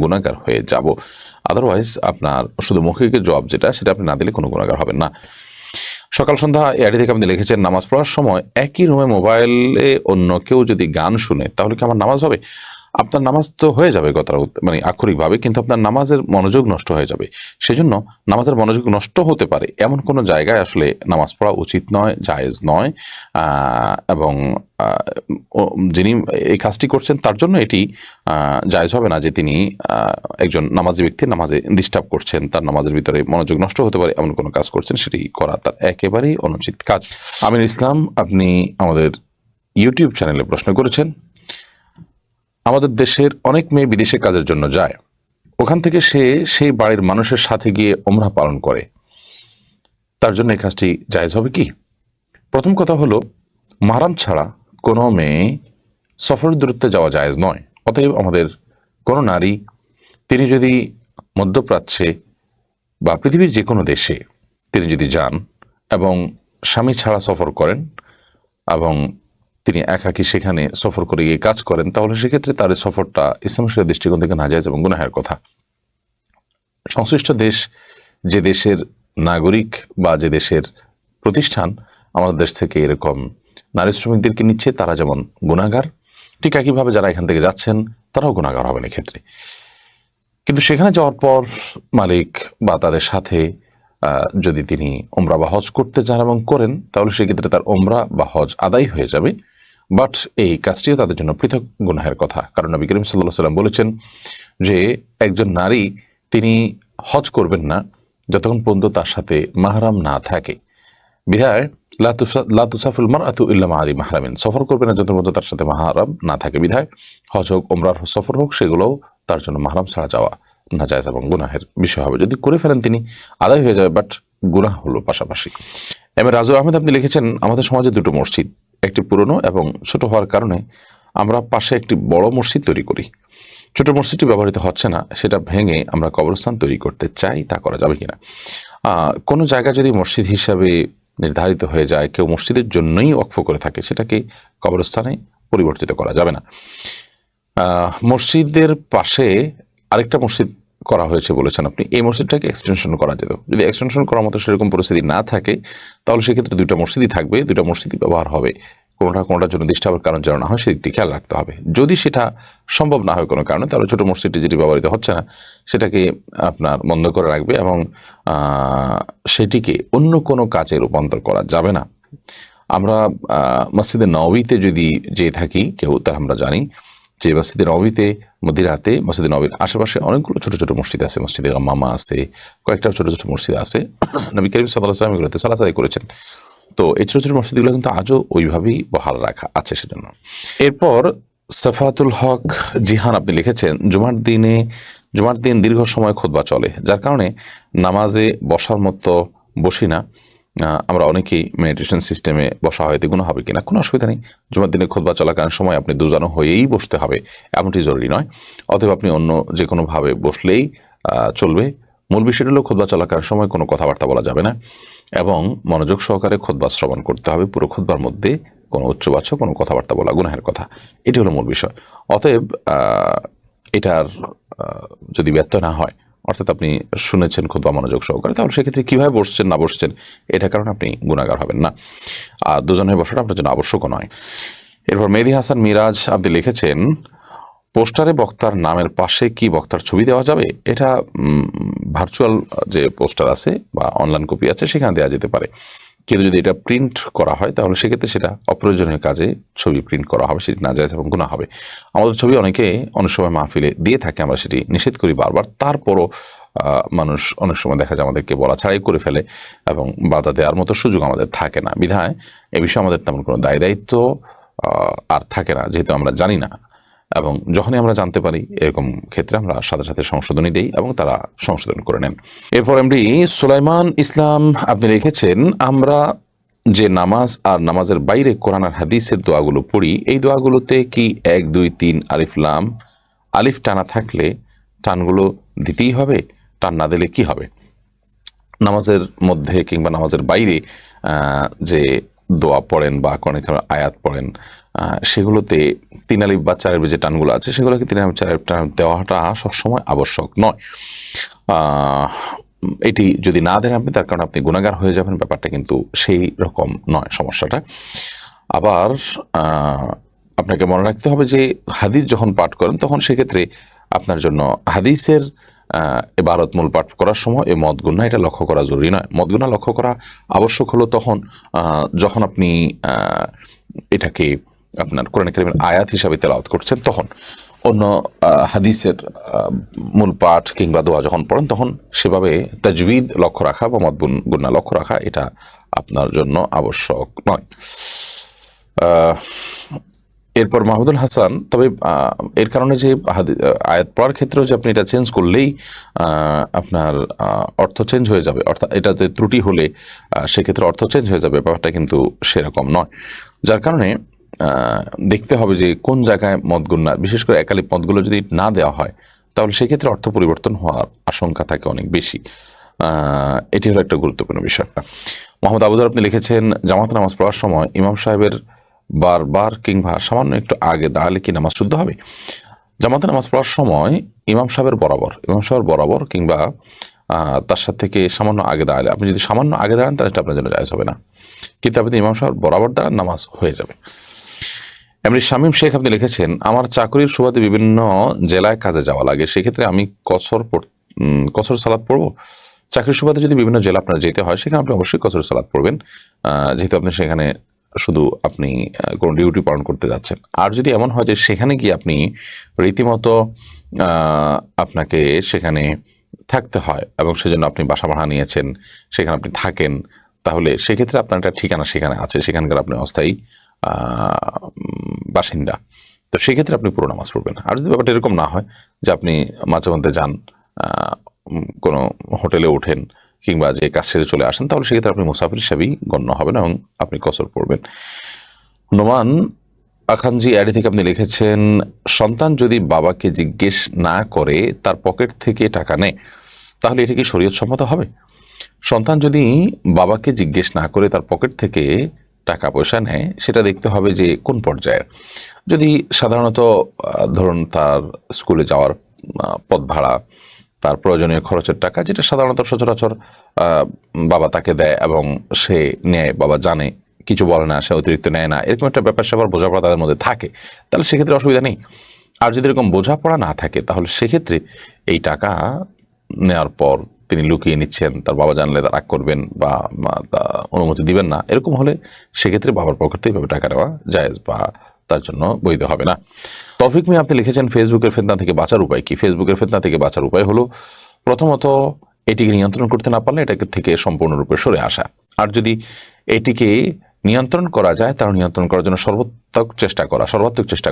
S1: গুনাহগার হয়ে যাব। আদারওয়াইজ আপনার শুধু মৌখিক জবাব যেটা, সেটা আপনি না দিলে কোনো গুনাহগার হবেন না। সকাল সন্ধ্যা এআইডি থেকে আপনি লিখেছেন, নামাজ পড়ার সময় একই রুমে মোবাইলে অন্য কেউ যদি গান শুনে তাহলে কি আমার নামাজ হবে? আপনার নামাজ তো হয়ে যাবে মানে আক্ষরিকভাবে, কিন্তু আপনার নামাজের মনোযোগ নষ্ট হয়ে যাবে। সেজন্য নামাজের মনোযোগ নষ্ট হতে পারে এমন কোনো জায়গায় আসলে নামাজ পড়া উচিত নয়, জায়েজ নয়। এবং যিনি এই কাজটি করছেন তার জন্য এটি জায়েজ হবে না যে তিনি একজন নামাজি ব্যক্তির নামাজে ডিস্টার্ব করছেন, তার নামাজের ভিতরে মনোযোগ নষ্ট হতে পারে এমন কোনো কাজ করছেন, সেটি করা তার একেবারেই অনুচিত কাজ। আমির ইসলাম, আপনি আমাদের ইউটিউব চ্যানেলে প্রশ্ন করেছেন, আমাদের দেশের অনেক মেয়ে বিদেশে কাজের জন্য যায়, ওখান থেকে সে সেই বাড়ির মানুষের সাথে গিয়ে ওমরা পালন করে, তার জন্য এই কাজটি জায়েজ হবে কি? প্রথম কথা হলো, মাহরাম ছাড়া কোনো মেয়ে সফরের দূরত্বে যাওয়া জায়েজ নয়। অতএব আমাদের কোনো নারী, তিনি যদি মধ্যপ্রাচ্যে বা পৃথিবীর যে কোনো দেশে তিনি যদি যান এবং স্বামী ছাড়া সফর করেন এবং তিনি একাকী সেখানে সফর করে গিয়ে কাজ করেন, তাহলে সেক্ষেত্রে তার এই সফরটা ইসলামের দৃষ্টিকোণ থেকে নাজায়েজ এবং গুনাহের কথা। সংশ্লিষ্ট দেশ, যে দেশের নাগরিক বা যে দেশের প্রতিষ্ঠান আমাদের দেশ থেকে এরকম নারী শ্রমিকদেরকে নিচ্ছে, তারা যেমন গুনাহগার, ঠিক একইভাবে যারা এখান থেকে যাচ্ছেন তারাও গুনাহগার হবেন এক্ষেত্রে। কিন্তু সেখানে যাওয়ার পর মালিক বা তাদের সাথে যদি তিনি ওমরা বা হজ করতে চান এবং করেন, তাহলে সেক্ষেত্রে তার ওমরা বা হজ আদায় হয়ে যাবে। বাট এই কাজটিও তাদের জন্য পৃথক গুনাহের কথা, কারণ নবী করিম সাল্লাল্লাহু আলাইহি ওয়াসাল্লাম বলেছেন যে একজন নারী তিনি হজ করবেন না যতক্ষণ পর্যন্ত তার সাথে মাহরাম না থাকে। বিধায় লা তুসাফিরুল মারআতু ইল্লা মা আযি মাহরামিন, সফর করবে না যতক্ষণ পর্যন্ত তার সাথে মাহরাম না থাকে। বিধায় হজ হোক, ওমরার সফর হোক, সেগুলোও তার জন্য মাহরাম ছাড়া যাওয়া নাজায়েজ এবং গুনাহের বিষয় হবে। যদি করে ফেলেন তিনি আদায় হয়ে যাবে, বাট গুনাহ হলো পাশাপাশি। রাজু আহমেদ, আপনি লিখেছেন, আমাদের সমাজে দুটো মসজিদ, একটি পুরনো এবং ছোট হওয়ার কারণে আমরা পাশে একটি বড় মসজিদ তৈরি করি। ছোট মসজিদটি ব্যবহৃত হচ্ছে না, সেটা ভেঙে আমরা কবরস্থান তৈরি করতে চাই, তা করা যাবে কিনা? কোনো জায়গা যদি মসজিদ হিসাবে নির্ধারিত হয়ে যায়, কেউ মসজিদের জন্যই ওয়াকফ করে থাকে, সেটাকে কবরস্থানে পরিবর্তিত করা যাবে না। মসজিদের পাশে আরেকটা মসজিদ করা হয়েছে বলেছেন আপনি, এই মসজিদটাকে এক্সটেনশন করা যেত। যদি এক্সটেনশন করার মতো সেরকম পরিস্থিতি না থাকে, তাহলে সেক্ষেত্রে দুইটা মসজিদই থাকবে, দুইটা মসজিদই ব্যবহার হবে। কোনোটার জন্য ডিস্টার্বের কারণ যেন না হয় সেদিকটি খেয়াল রাখতে হবে। যদি সেটা সম্ভব না হয় কোনো কারণে, তাহলে ছোটো মসজিদটি যেটি ব্যবহৃত হচ্ছে না সেটাকে আপনার বন্ধ করে রাখবে এবং সেটিকে অন্য কোনো কাজে রূপান্তর করা যাবে না। আমরা মসজিদে নববীতে যদি যেয়ে থাকি কেউ, তার আমরা জানি যে মসজিদে নববীতে মদিনাতে মসজিদে নববীর আশেপাশে অনেকগুলো ছোট ছোট মসজিদ আছে, মসজিদে গাম্মামা আছে, কয়েকটা ছোট ছোট মসজিদ আছে। নবী করিম সাল্লাল্লাহু আলাইহি ওয়াসাল্লাম এগুলোতে সালাত আদায় করেছেন। তো এই ছোট ছোট মসজিদগুলো কিন্তু আজও ওইভাবেই বহাল রাখা আছে সেজন্য। এরপর সাফাতুল হক জিহান, আপনি লিখেছেন, জুমার দিন দীর্ঘ সময় খুতবা চলে, যার কারণে নামাজে বসার মতো বসি না। আমরা অনেকেই মেডিটেশন সিস্টেমে বসা হয়, এগুলো হবে কিনা? কোনো অসুবিধা নেই। জুমার দিনে খুতবা চলাকালীন সময় আপনি দুজানো হয়েই বসতে হবে এমনটি জরুরি নয়। অতএব আপনি অন্য যে কোনোভাবে বসলেই চলবে। মূল বিষয়টা হলো খুতবা চলাকালীন সময় কোনো কথাবার্তা বলা যাবে না এবং মনোযোগ সহকারে খুতবা শ্রবণ করতে হবে। পুরো খুতবার মধ্যে কোনো উচ্চবাচ্য কোনো কথাবার্তা বলা গুনাহের কথা, এটি হলো মূল বিষয়। অতএব এটার যদি ব্যর্থ না হয়, অর্থাৎ আপনি শুনেছেন খুতবা মনোযোগ সহকারে, তাহলে সেক্ষেত্রে কীভাবে বসছেন না বসছেন এটার কারণে আপনি গুনাহগার হবেন না। আর দুজন হয়ে বসাটা আপনার জন্য আবশ্যকও নয়। এরপর মেহেদী হাসান মিরাজ, আপনি লিখেছেন, পোস্টারে বক্তার নামের পাশে কি বক্তার ছবি দেওয়া যাবে? এটা ভার্চুয়াল যে পোস্টার আছে বা অনলাইন কপি আছে সেখানে দেওয়া যেতে পারে, কিন্তু যদি এটা প্রিন্ট করা হয় তাহলে সেক্ষেত্রে সেটা অপ্রয়োজনীয় কাজে ছবি প্রিন্ট করা হবে, সেটি নাজায়েজ এবং গুনাহ হবে। আমাদের ছবি অনেকে অনেক সময় মাহফিলে দিয়ে থাকে, আমরা সেটি নিষেধ করি বারবার, তারপরও মানুষ অনেক সময় দেখা যায় আমাদেরকে বলা ছাড়াই করে ফেলে এবং বাধা দেওয়ার মতো সুযোগ আমাদের থাকে না। বিধায় এ বিষয়ে আমাদের তেমন কোনো দায় দায়িত্ব আর থাকে না, যেহেতু আমরা জানি না এবং যখনই আমরা জানতে পারি এরকম ক্ষেত্রে আমরা সাথে সাথে সংশোধনী দেই এবং তারা সংশোধন করে নেন। এরপর এমডি সুলাইমান ইসলাম আপনি লিখেছেন, আমরা যে নামাজ আর নামাজের বাইরে কোরআন আর হাদিসের দোয়াগুলো পড়ি, এই দোয়াগুলোতে কি 1 2 3 আলিফ লাম আলিফ টানা থাকলে টানগুলো দিতেই হবে? টান না দিলে কি হবে? নামাজের মধ্যে কিংবা নামাজের বাইরে যে দোয়া পড়েন বা অনেক আয়াত পড়েন, সেগুলোতে 3 আলিফ বা 4 আলিফ যে টানগুলো আছে সেগুলোকে 3 আলিফ 4 আলিফ টান দেওয়াটা সবসময় আবশ্যক নয়। এটি যদি না দেন আপনি, তার কারণে আপনি গুনাহগার হয়ে যাবেন, ব্যাপারটা কিন্তু সেই রকম নয় সমস্যাটা। আবার আপনাকে মনে রাখতে হবে যে হাদিস যখন পাঠ করেন তখন সেক্ষেত্রে আপনার জন্য হাদিসের ইবারত মূল পাঠ করার সময় এই মদ গুনাহ এটা লক্ষ্য করা জরুরি নয়। মদ গুনাহ লক্ষ্য করা আবশ্যক হলো তখন যখন আপনি এটাকে আপনার কোরআন কারীমের আয়াত হিসাবে তেলাওয়াত করছেন, তখন অন্য হাদিসের মূল পাঠ কিংবা দোয়া যখন পড়েন তখন সেভাবে তাজবিদ লক্ষ্য রাখা বা মদ গুনাহ লক্ষ্য রাখা এটা আপনার জন্য আবশ্যক নয়। এরপর মাহমুদুল হাসান, তবে এর কারণে যে আয়াত পড়ার ক্ষেত্রেও যে আপনি এটা চেঞ্জ করলেই আপনার অর্থ চেঞ্জ হয়ে যাবে, অর্থাৎ এটাতে ত্রুটি হলে সেক্ষেত্রে অর্থ চেঞ্জ হয়ে যাবে, ব্যাপারটা কিন্তু সেরকম নয়। যার কারণে দেখতে হবে যে কোন জায়গায় মদ গুনাহ, বিশেষ করে একালিপ মদগুলো যদি না দেওয়া হয় তাহলে সেক্ষেত্রে অর্থ পরিবর্তন হওয়ার আশঙ্কা থাকে অনেক বেশি। এটি হলো একটা গুরুত্বপূর্ণ বিষয়। মোহাম্মদ আবুজার আপনি লিখেছেন, জামাত নামাজ পড়ার সময় ইমাম সাহেবের বারবার কিংবা সামান্য একটু আগে দাঁড়ালে কি নামাজ শুদ্ধ হবে? জামাতে নামাজ পড়ার সময় ইমাম সাহেবের বরাবর কিংবা তার সাথে থেকে সামান্য আগে দাঁড়ালে, আপনি যদি সামান্য আগে দাঁড়ান তাহলে এটা আপনার জন্য জায়েজ হবে না, কিন্তু আপনি ইমাম সাহেব বরাবর দাঁড়ান, নামাজ হয়ে যাবে। এমনি শামীম শেখ আপনি লিখেছেন, আমার চাকরির সুবাদে বিভিন্ন জেলায় কাজে যাওয়া লাগে, সেক্ষেত্রে আমি কসর সালাত পড়বো? চাকরির সুবাদে যদি বিভিন্ন জেলা আপনার যেতে হয় সেখানে আপনি অবশ্যই কসর সালাত পড়বেন, যেহেতু আপনি সেখানে শুধু আপনি কোনো ডিউটি পালন করতে যাচ্ছেন। আর যদি এমন হয় যে সেখানে গিয়ে আপনি রীতিমতো আপনাকে সেখানে থাকতে হয় এবং সেজন্য আপনি বাসা ভাড়া নিয়েছেন, সেখানে আপনি থাকেন, তাহলে সেক্ষেত্রে আপনার একটা ঠিকানা সেখানে আছে, সেখানকার আপনি অস্থায়ী বাসিন্দা, তো সেক্ষেত্রে আপনি পুরো নামাজ পড়বেন। আর যদি ব্যাপারটা এরকম না হয় যে আপনি মাঝে মধ্যে যান, কোনো হোটেলে ওঠেন কিংবা যে কাজ ছেড়ে চলে আসেন, তাহলে সেক্ষেত্রে আপনি মুসাফির হিসাবেই গণ্য হবেন এবং আপনি কসর পড়বেন। নোমান আখানজি অ্যাডি থেকে আপনি লিখেছেন, সন্তান যদি বাবাকে জিজ্ঞেস না করে তার পকেট থেকে টাকা নেয় তাহলে এটা কি শরীয়ত সম্মত হবে? সন্তান যদি বাবাকে জিজ্ঞেস না করে তার পকেট থেকে টাকা পয়সা নেয়, সেটা দেখতে হবে যে কোন পর্যায়ের। যদি সাধারণত ধরুন তার স্কুলে যাওয়ার পথ ভাড়া, তার প্রয়োজনীয় খরচের টাকা, যেটা সাধারণত সচরাচর বাবা তাকে দেয় এবং সে নেয়, বাবা জানে, কিছু বলে না, সে অতিরিক্ত নেয় না, এরকম একটা ব্যাপার স্যাপার বোঝাপড়া তাদের মধ্যে থাকে, তাহলে সেক্ষেত্রে অসুবিধা নেই। আর যদি এরকম বোঝাপড়া না থাকে তাহলে সেক্ষেত্রে এই টাকা নেওয়ার পর তিনি লুকিয়ে নিচ্ছেন, তার বাবা জানলে রাগ করবেন বা অনুমতি দিবেন না, এরকম হলে সেক্ষেত্রে বাবার পকেট থেকে টাকা নেওয়া জায়েজ বা তার জন্য বৈধ হবে না। তৌফিক মিয়া আপনি লিখেছেন, ফেসবুকের ফিতনা থেকে বাঁচার উপায় কি? ফেসবুকের ফিতনা থেকে বাঁচার উপায় হলো প্রথমত এটিকে নিয়ন্ত্রণ করতে না পারলে এটাকে থেকে সম্পূর্ণরূপে সরে আসা, আর যদি এটিকে নিয়ন্ত্রণ করা যায় তাহলে নিয়ন্ত্রণ করার জন্য সর্বাত্মক চেষ্টা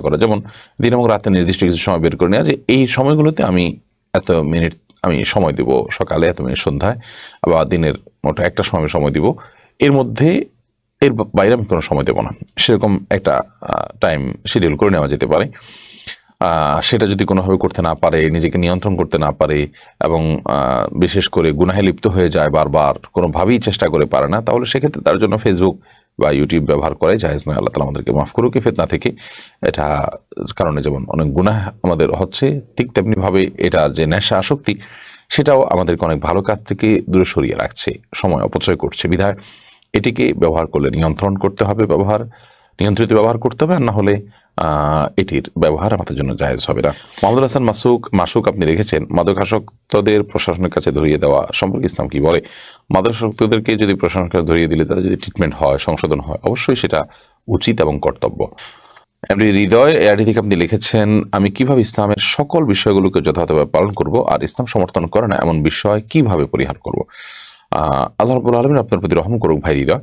S1: করা, যেমন দিন এবং রাতে নির্দিষ্ট কিছু সময় বের করে নেওয়া, যে এই সময়গুলোতে আমি এত মিনিট আমি সময় দিব, সকালে এত মিনিট সন্ধ্যায়, আবার দিনের মোটা একটা সময় দিব, এর মধ্যে এর বাইরে আমি কোনো সময় দেবো না, সেরকম একটা টাইম শিডিউল করে নেওয়া যেতে পারে। সেটা যদি কোনোভাবে করতে না পারে, নিজেকে নিয়ন্ত্রণ করতে না পারে এবং বিশেষ করে গুনাহে লিপ্ত হয়ে যায়, বারবার কোনোভাবেই চেষ্টা করে পারে না, তাহলে সেক্ষেত্রে তার জন্য ফেসবুক বা ইউটিউব ব্যবহার করে জায়েজ নয়। আল্লাহ তাআলা আমাদেরকে মাফ করুক এই ফিতনা থেকে। এটা কারণে যেমন অনেক গুনাহ আমাদের হচ্ছে, ঠিক তেমনিভাবে এটা যে নেশা আসক্তি, সেটাও আমাদেরকে অনেক ভালো কাজ থেকে দূরে সরিয়ে রাখছে, সময় অপচয় করছে। বিধায় এটিকে ব্যবহার করলে নিয়ন্ত্রণ করতে হবে, নিয়ন্ত্রিত ব্যবহার করতে হবে, আর না হলে এটির ব্যবহার আমাদের জন্য জায়েজ হবে না। মোহাম্মদ হাসান মাসুক আপনি লিখেছেন, মাদকাসক্তদের প্রশাসনের কাছে ধরিয়ে দেওয়া সম্পর্কে ইসলাম কি বলে? মাদকাসক্তদেরকে যদি প্রশাসনের কাছে ধরিয়ে দিলে তাদের যদি ট্রিটমেন্ট হয়, সংশোধন হয়, অবশ্যই সেটা উচিত এবং কর্তব্য। এমনি হৃদয় এআডি থেকে আপনি লিখেছেন, আমি কিভাবে ইসলামের সকল বিষয়গুলোকে যথাযথভাবে পালন করব আর ইসলাম সমর্থন করে না এমন বিষয় কিভাবে পরিহার করব? আল্লাহ রাব্বুল আলামিন আপনার প্রতি রহম করুক ভাই হৃদয়।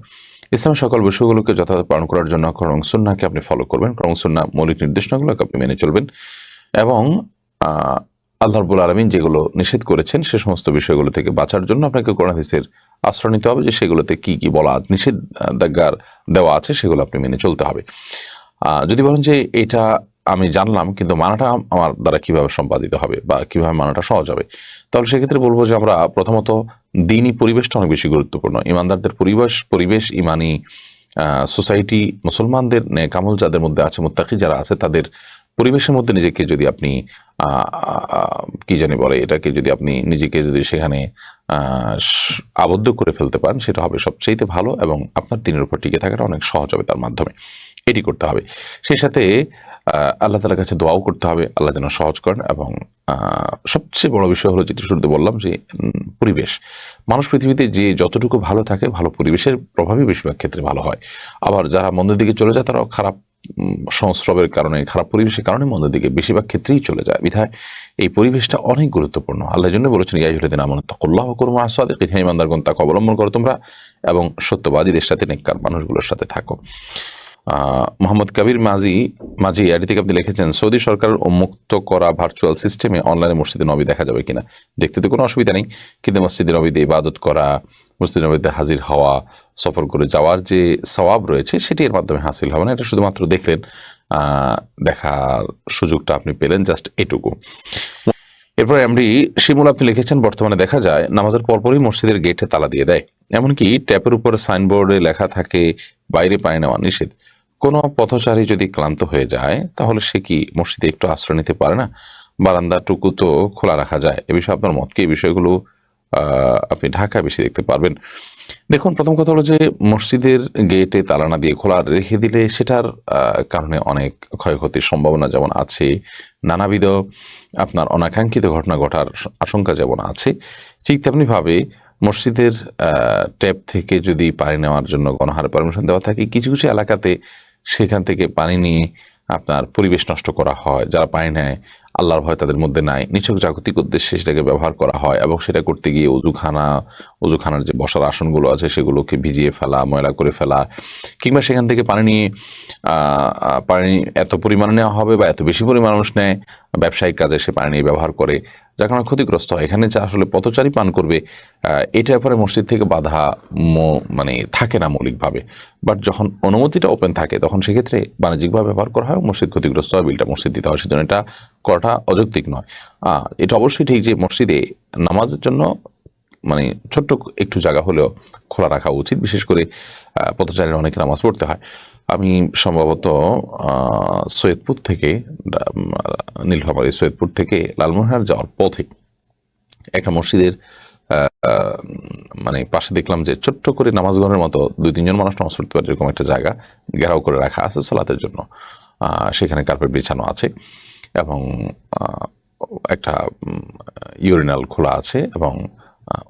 S1: ইসলামের সকল বিষয়গুলোকে যথাযথ পালন করার জন্য কোরআন এবং সুন্নাহকে আপনি ফলো করবেন, কোরআন এবং সুন্নাহ মৌলিক নির্দেশনাগুলোকে আপনি মেনে চলবেন এবং আল্লাহ রাব্বুল আলামিন যেগুলো নিষেধ করেছেন সে সমস্ত বিষয়গুলো থেকে বাঁচার জন্য আপনাকে কোরআন হাদিসের আশ্রয় নিতে হবে, যে সেগুলোতে কি কি বলা নিষেধাজ্ঞা দেওয়া আছে সেগুলো আপনি মেনে চলতে হবে। যদি বলেন যে এটা আমি জানলাম কিন্তু মানাটা আমার দ্বারা কিভাবে সম্পাদিত হবে বা কিভাবে মানাটা সহজ হবে, তাহলে সেক্ষেত্রে বলবো যে আমরা প্রথমত দিনই পরিবেশটা অনেক বেশি গুরুত্বপূর্ণ। ইমানদারদের পরিবেশ ইমানি সোসাইটি, মুসলমানদের নেক আমল যাদের মধ্যে আছে, মুত্তাকি যারা আছে, তাদের পরিবেশের মধ্যে নিজেকে যদি আপনি কি জানি বলে এটাকে, যদি আপনি নিজেকে যদি সেখানে আবদ্ধ করে ফেলতে পারেন সেটা হবে সবচেয়ে ভালো এবং আপনার দিনের উপর টিকে থাকাটা অনেক সহজ হবে তার মাধ্যমে। এটি করতে হবে। সেই সাথে আল্লাহ তাআলার কাছে দোয়াও করতে হবে আল্লাহ যেন সহজ করেন। এবং সবচেয়ে বড় বিষয় হলো যেটি শুরুতে বললাম যে পরিবেশ। মানুষ পৃথিবীতে যে যতটুকু ভালো থাকে ভালো পরিবেশের প্রভাবই বেশিরভাগ ক্ষেত্রে ভালো হয়। আবার যারা মন্দের দিকে চলে যায় তারাও খারাপ সংস্রবের কারণে, খারাপ পরিবেশের কারণে মন্দের দিকে বেশিরভাগ ক্ষেত্রেই চলে যায়। বিধায় এই পরিবেশটা অনেক গুরুত্বপূর্ণ। আল্লাহ জন্য বলেছেন ইয়া আইয়ুহাল্লাযীনা আমানু তাকুল্লাহ ওয়া কুনু মা'আস সাদিকিন, হে ঈমানদারগণ তাকে অবলম্বন করো তোমরা এবং সত্যবাদীদের সাথে, নেককার মানুষগুলোর সাথে থাকো। মোহাম্মদ কবির মাঝি এটি থেকে আপনি লিখেছেন, সৌদি সরকারের উন্মুক্ত করা ভার্চুয়াল সিস্টেমে অনলাইনে মসজিদে নবী দেখা যাবে কিনা? দেখতে তো কোনো অসুবিধা নেই, কিন্তু মসজিদে নবীতে ইবাদত করা, মসজিদে নবীতে হাজির হওয়া, সফর করে যাওয়ার যে সওয়াব রয়েছে সেটি এর মাধ্যমে হাসিল হবে না। এটা শুধুমাত্র দেখলেন, দেখার সুযোগটা আপনি পেলেন, জাস্ট এটুকু। এরপরে শিমুল আপনি লিখেছেন, বর্তমানে দেখা যায় নামাজের পরপরই মসজিদের গেটে তালা দিয়ে দেয়, এমনকি ট্যাপের উপরে সাইনবোর্ডে লেখা থাকে বাইরে পানি নেওয়া নিষেধ। কোনো পথচারী যদি ক্লান্ত হয়ে যায় তাহলে সে কি মসজিদে একটু আশ্রয় নিতে পারে না? বারান্দাটুকু তো খোলা রাখা যায়। এ বিষয়ে আপনার মত কি? এই বিষয়গুলো আপনি ঢাকায় বেশি দেখতে পারবেন। দেখুন, প্রথম কথা হলো যে মসজিদের গেটে তালা না দিয়ে খোলা রেখে দিলে সেটার কারণে অনেক ক্ষয়ক্ষতির সম্ভাবনা যেমন আছে, নানাবিধ আপনার অনাকাঙ্ক্ষিত ঘটনা ঘটার আশঙ্কা যেমন আছে, ঠিক তেমনিভাবে মসজিদের ট্যাপ থেকে যদি পানি নেওয়ার জন্য গণহারে পারমিশন দেওয়া থাকে, কিছু কিছু এলাকাতে সেখান থেকে পানি নিয়ে আপনার পরিবেশ নষ্ট করা হয়। যারা পানি নেয় আল্লাহর ভয় তাদের মধ্যে নাই, নিছক জাগতিক উদ্দেশ্যে সেটাকে ব্যবহার করা হয় এবং সেটা করতে গিয়ে অজুখানার যে বসার আসনগুলো আছে সেগুলোকে ভিজিয়ে ফেলা, ময়লা করে ফেলা, কিংবা সেখান থেকে পানি নিয়ে পানি এত পরিমাণে নেওয়া হবে বা এত বেশি পরিমাণ মানুষ নেয় ব্যবসায়িক কাজে সে পানি নিয়ে ব্যবহার করে, যার কারণে ক্ষতিগ্রস্ত হয়। এখানে যা আসলে পথচারী পান করবে এটার পরে মসজিদ থেকে বাধা মানে থাকে না মৌলিকভাবে, বাট যখন অনুমতিটা ওপেন থাকে তখন সেক্ষেত্রে বাণিজ্যিকভাবে ব্যবহার করা হয়, মসজিদ ক্ষতিগ্রস্ত হয়, বিলটা মসজিদ দিতে হয়। সেজন্য এটা করাটা অযৌক্তিক নয়। এটা অবশ্যই ঠিক যে মসজিদে নামাজের জন্য মানে ছোট্ট একটু জায়গা হলেও খোলা রাখা উচিত, বিশেষ করে পথচারীরা অনেকে নামাজ পড়তে হয়। আমি সম্ভবত সৈয়দপুর থেকে নীলফামারী সৈয়দপুর থেকে লালমনিরহাট যাওয়ার পথে একটা মসজিদের মানে পাশে দেখলাম যে ছোট্ট করে নামাজ ঘরের মতো 2-3 জন মানুষ নামাজ পড়তে পারে এরকম একটা জায়গা ঘেরাও করে রাখা আছে সালাতের জন্য। সেখানে কার্পেট বিছানো আছে এবং একটা ইউরিনাল খোলা আছে এবং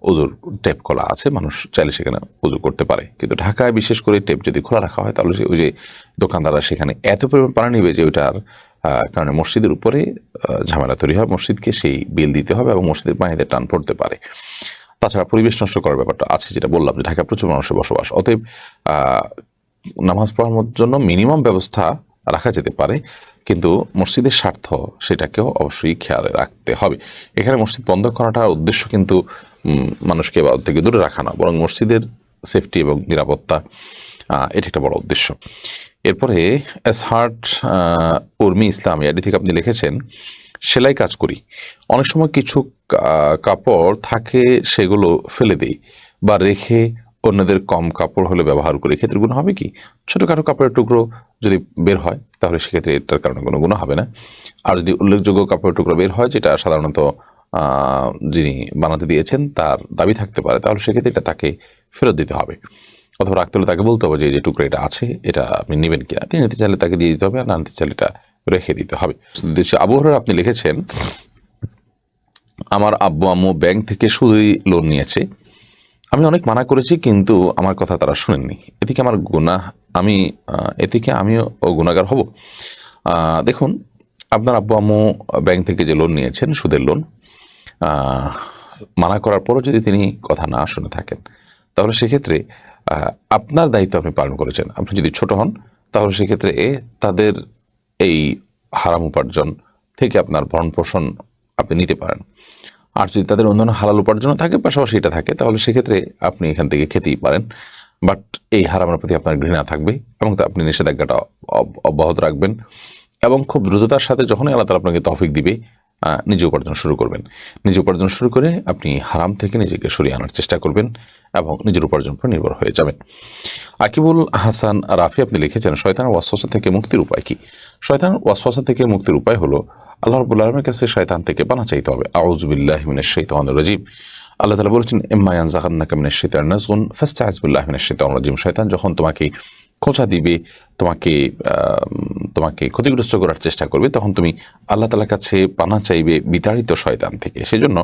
S1: ওজুর টেপ খোলা আছে, মানুষ চাইলে সেখানে ওজু করতে পারে। কিন্তু ঢাকায় বিশেষ করে টেপ যদি খোলা রাখা হয় তাহলে ওই যে দোকানদাররা সেখানে এত পরিমাণ পানি নেবে যে ওইটার কারণে মসজিদের উপরে ঝামেলা তৈরি হয়, মসজিদকে সেই বিল দিতে হবে এবং মসজিদের পানিতে টান পড়তে পারে। তাছাড়া পরিবেশ নষ্ট করার ব্যাপারটা আছে, যেটা বললাম যে ঢাকায় প্রচুর মানুষের বসবাস, অতএব নামাজ পড়ানোর জন্য মিনিমাম ব্যবস্থা রাখা যেতে পারে, কিন্তু মসজিদের স্বার্থ সেটাকেও অবশ্যই খেয়াল রাখতে হবে। এখানে মসজিদ বন্ধ করাটার উদ্দেশ্য কিন্তু মানুষকে এবার থেকে দূরে রাখা না, বরং মসজিদের সেফটি এবং নিরাপত্তা, এটা একটা বড় উদ্দেশ্য। এরপরে এসহার্ট উর্মি ইসলাম এডি থেকে আপনি লিখেছেন, সেলাই কাজ করি, অনেক সময় কিছু কাপড় থাকে সেগুলো ফেলে দেই বা রেখে অন্যদের কম কাপড় হলে ব্যবহার করি, ক্ষেত্রে গুণ হবে কি? ছোটোখাটো কাপড়ের টুকরো যদি বের হয় তাহলে সেক্ষেত্রে এটার কারণে কোনো গুণ হবে না। আর যদি উল্লেখযোগ্য কাপড়ের টুকরো বের হয় যেটা সাধারণত যিনি বানাতে দিয়েছেন তার দাবি থাকতে পারে, তাহলে সেক্ষেত্রে এটা তাকে ফেরত দিতে হবে, অথবা রাখতে হলে তাকে বলতে হবে যে টুকরো এটা আছে, এটা আপনি নেবেন কিনা। তিনি নিতে চাইলে তাকে দিয়ে দিতে হবে, আর না নিতে চাইলে এটা রেখে দিতে হবে। আবু হুরায়রা আপনি লিখেছেন, আমার আব্বু আম্মু ব্যাংক থেকে সুদী লোন নিয়েছে, আমি অনেক মানা করেছি কিন্তু আমার কথা তারা শুনেননি, এদিকে আমার গুনাহ, এদিকে আমিও গুনাহগার হব? দেখুন, আপনার আব্বু আম্মু ব্যাংক থেকে যে লোন নিয়েছেন সুদের লোন, মানা করার পরও যদি তিনি কথা না শুনে থাকেন তাহলে সেক্ষেত্রে আপনার দায়িত্ব আপনি পালন করেছেন। আপনি যদি ছোট হন তাহলে সেক্ষেত্রে তাদের এই হারাম উপার্জন থেকে আপনার ভরণ পোষণ আপনি নিতে পারেন। আর যদি তাদের অন্যান্য হালাল উপার্জন থাকে, পাশাপাশি এটা থাকে, তাহলে সেক্ষেত্রে আপনি এখান থেকে খেতেই পারেন। বাট এই হারামের প্রতি আপনার ঘৃণা থাকবে এবং আপনি নিষেধাজ্ঞাটা অব্যাহত রাখবেন এবং খুব দ্রুততার সাথে যখনই আল্লাহ তাআলা আপনাকে তৌফিক দিবে নিজে উপার্জন শুরু করবেন। নিজে উপার্জন শুরু করে আপনি হারাম থেকে নিজেকে সরিয়ে আনার চেষ্টা করবেন এবং নিজের উপার্জন উপর নির্ভর হয়ে যাবেন। আকিবুল হাসান রাফি আপনি লিখেছেন, শয়তানের ওয়াসওয়াসা থেকে মুক্তির উপায় কি? শয়তানের ওয়াসওয়াসা থেকে মুক্তির উপায় হলো আল্লাহ রাব্বুল আলামিনের কাছে শয়তান থেকে পানাহ চাইতে হবে। আউযু বিল্লাহি মিনাশ শাইতানির রাজীম। আল্লাহ তাআলা বলেছেন, ইম্মা ইয়ানজাগান্নাকা মিনাশ শাইতানির নাজগুন ফাস্তাইজ বিল্লাহি মিনাশ শাইতানির রাজীম। শয়তান যখন তোমাকে খোঁচা দিবে, তোমাকে ক্ষতিগ্রস্ত করার চেষ্টা করবে, তখন তুমি আল্লাহ তাআলার কাছে পানাহ চাইবে বিতাড়িত শয়তান থেকে। সেজন্য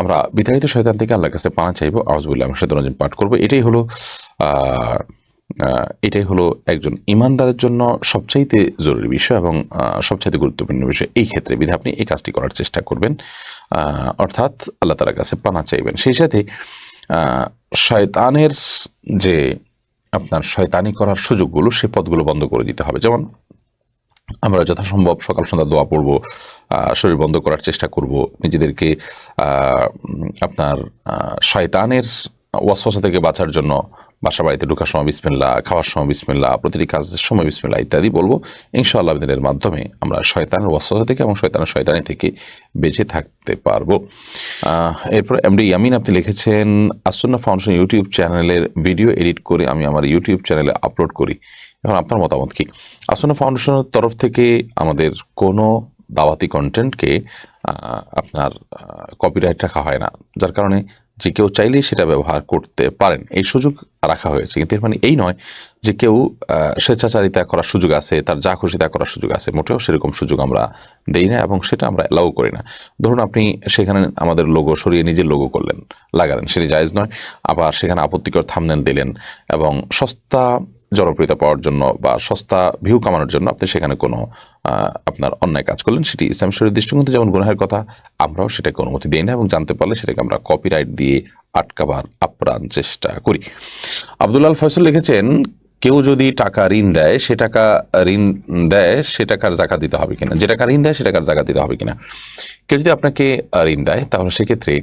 S1: আমরা বিতাড়িত শয়তান থেকে আল্লাহর কাছে পানাহ চাইবো, আউযু বিল্লাহি মিনাশ শাইতানির রাজীম পাঠ করবো। এটাই হলো একজন ইমানদারের জন্য সবচাইতে জরুরি বিষয় এবং সবচাইতে গুরুত্বপূর্ণ বিষয় এই ক্ষেত্রে। বিধে আপনি এই কাজটি করার চেষ্টা করবেন, অর্থাৎ আল্লাহ তাআলার কাছে পানাহ চাইবেন। সেই সাথে শয়তানের যে আপনার শয়তানি করার সুযোগগুলো, সে পথগুলো বন্ধ করে দিতে হবে। যেমন আমরা যথাসম্ভব সকাল সন্ধ্যা দোয়া পড়ব, শরীর বন্ধ করার চেষ্টা করব, নিজেদেরকে আপনার শয়তানের ওয়াসওয়াসা থেকে বাঁচার জন্য বাসা বাড়িতে ঢোকার সময় বিসমিল্লাহ, খাওয়ার সময় বিসমিল্লাহ, প্রতিটি কাজের সময় বিসমিল্লাহ ইত্যাদি বলবো। ইনশাআল্লাহ দিনের মাধ্যমে আমরা শয়তানের ওয়াসওয়াসা থেকে এবং শয়তানের শয়তানি থেকে বেঁচে থাকতে পারবো। এরপর এমডি ইয়ামিন আপনি লিখেছেন, আসুন্নাহ ফাউন্ডেশন ইউটিউব চ্যানেলের ভিডিও এডিট করে আমি আমার ইউটিউব চ্যানেলে আপলোড করি, এখন আপনার মতামত কি? আসুন্নাহ ফাউন্ডেশনের তরফ থেকে আমাদের কোনো দাওয়াতি কন্টেন্টকে আপনার কপিরাইট রাখা হয় না, যার কারণে যে কেউ চাইলেই সেটা ব্যবহার করতে পারেন, এই সুযোগ রাখা হয়েছে। কিন্তু এর মানে এই নয় যে কেউ স্বেচ্ছাচারিতা করার সুযোগ আছে, তার যা খুশি তা করার সুযোগ আছে। মোটেও সেরকম সুযোগ আমরা দেই না এবং সেটা আমরা অ্যালাউ করি না। ধরুন আপনি সেখানে আমাদের লোগো সরিয়ে নিজের লোগো লাগালেন, সেটি জায়েজ নয়। আবার সেখানে আপত্তিকর থাম্বনেল দিলেন এবং সস্তা জনপ্রিয়তা পাওয়ার জন্য বা সস্তা ভিউ কামানোর জন্য আপনি সেখানে কোনো আপনার অন্যায় কাজ করলেন, সেটি ইসলাম শরীয়তের দৃষ্টিকোণ যেমন গুনাহের কথা, আমরাও সেটাকে অনুমতি দিই না এবং জানতে পারলে সেটাকে আমরা কপিরাইট দিয়ে আটকাবার আপ্রাণ চেষ্টা করি। আব্দুল্লাহ ফয়সল লিখেছেন, কেউ যদি টাকা ঋণ দেয়, সে টাকার জাকাত দিতে হবে কিনা? যে টাকা ঋণ দেয় সে টাকার জাকাত দিতে হবে কিনা? কেউ যদি আপনাকে ঋণ দেয় তাহলে সেক্ষেত্রে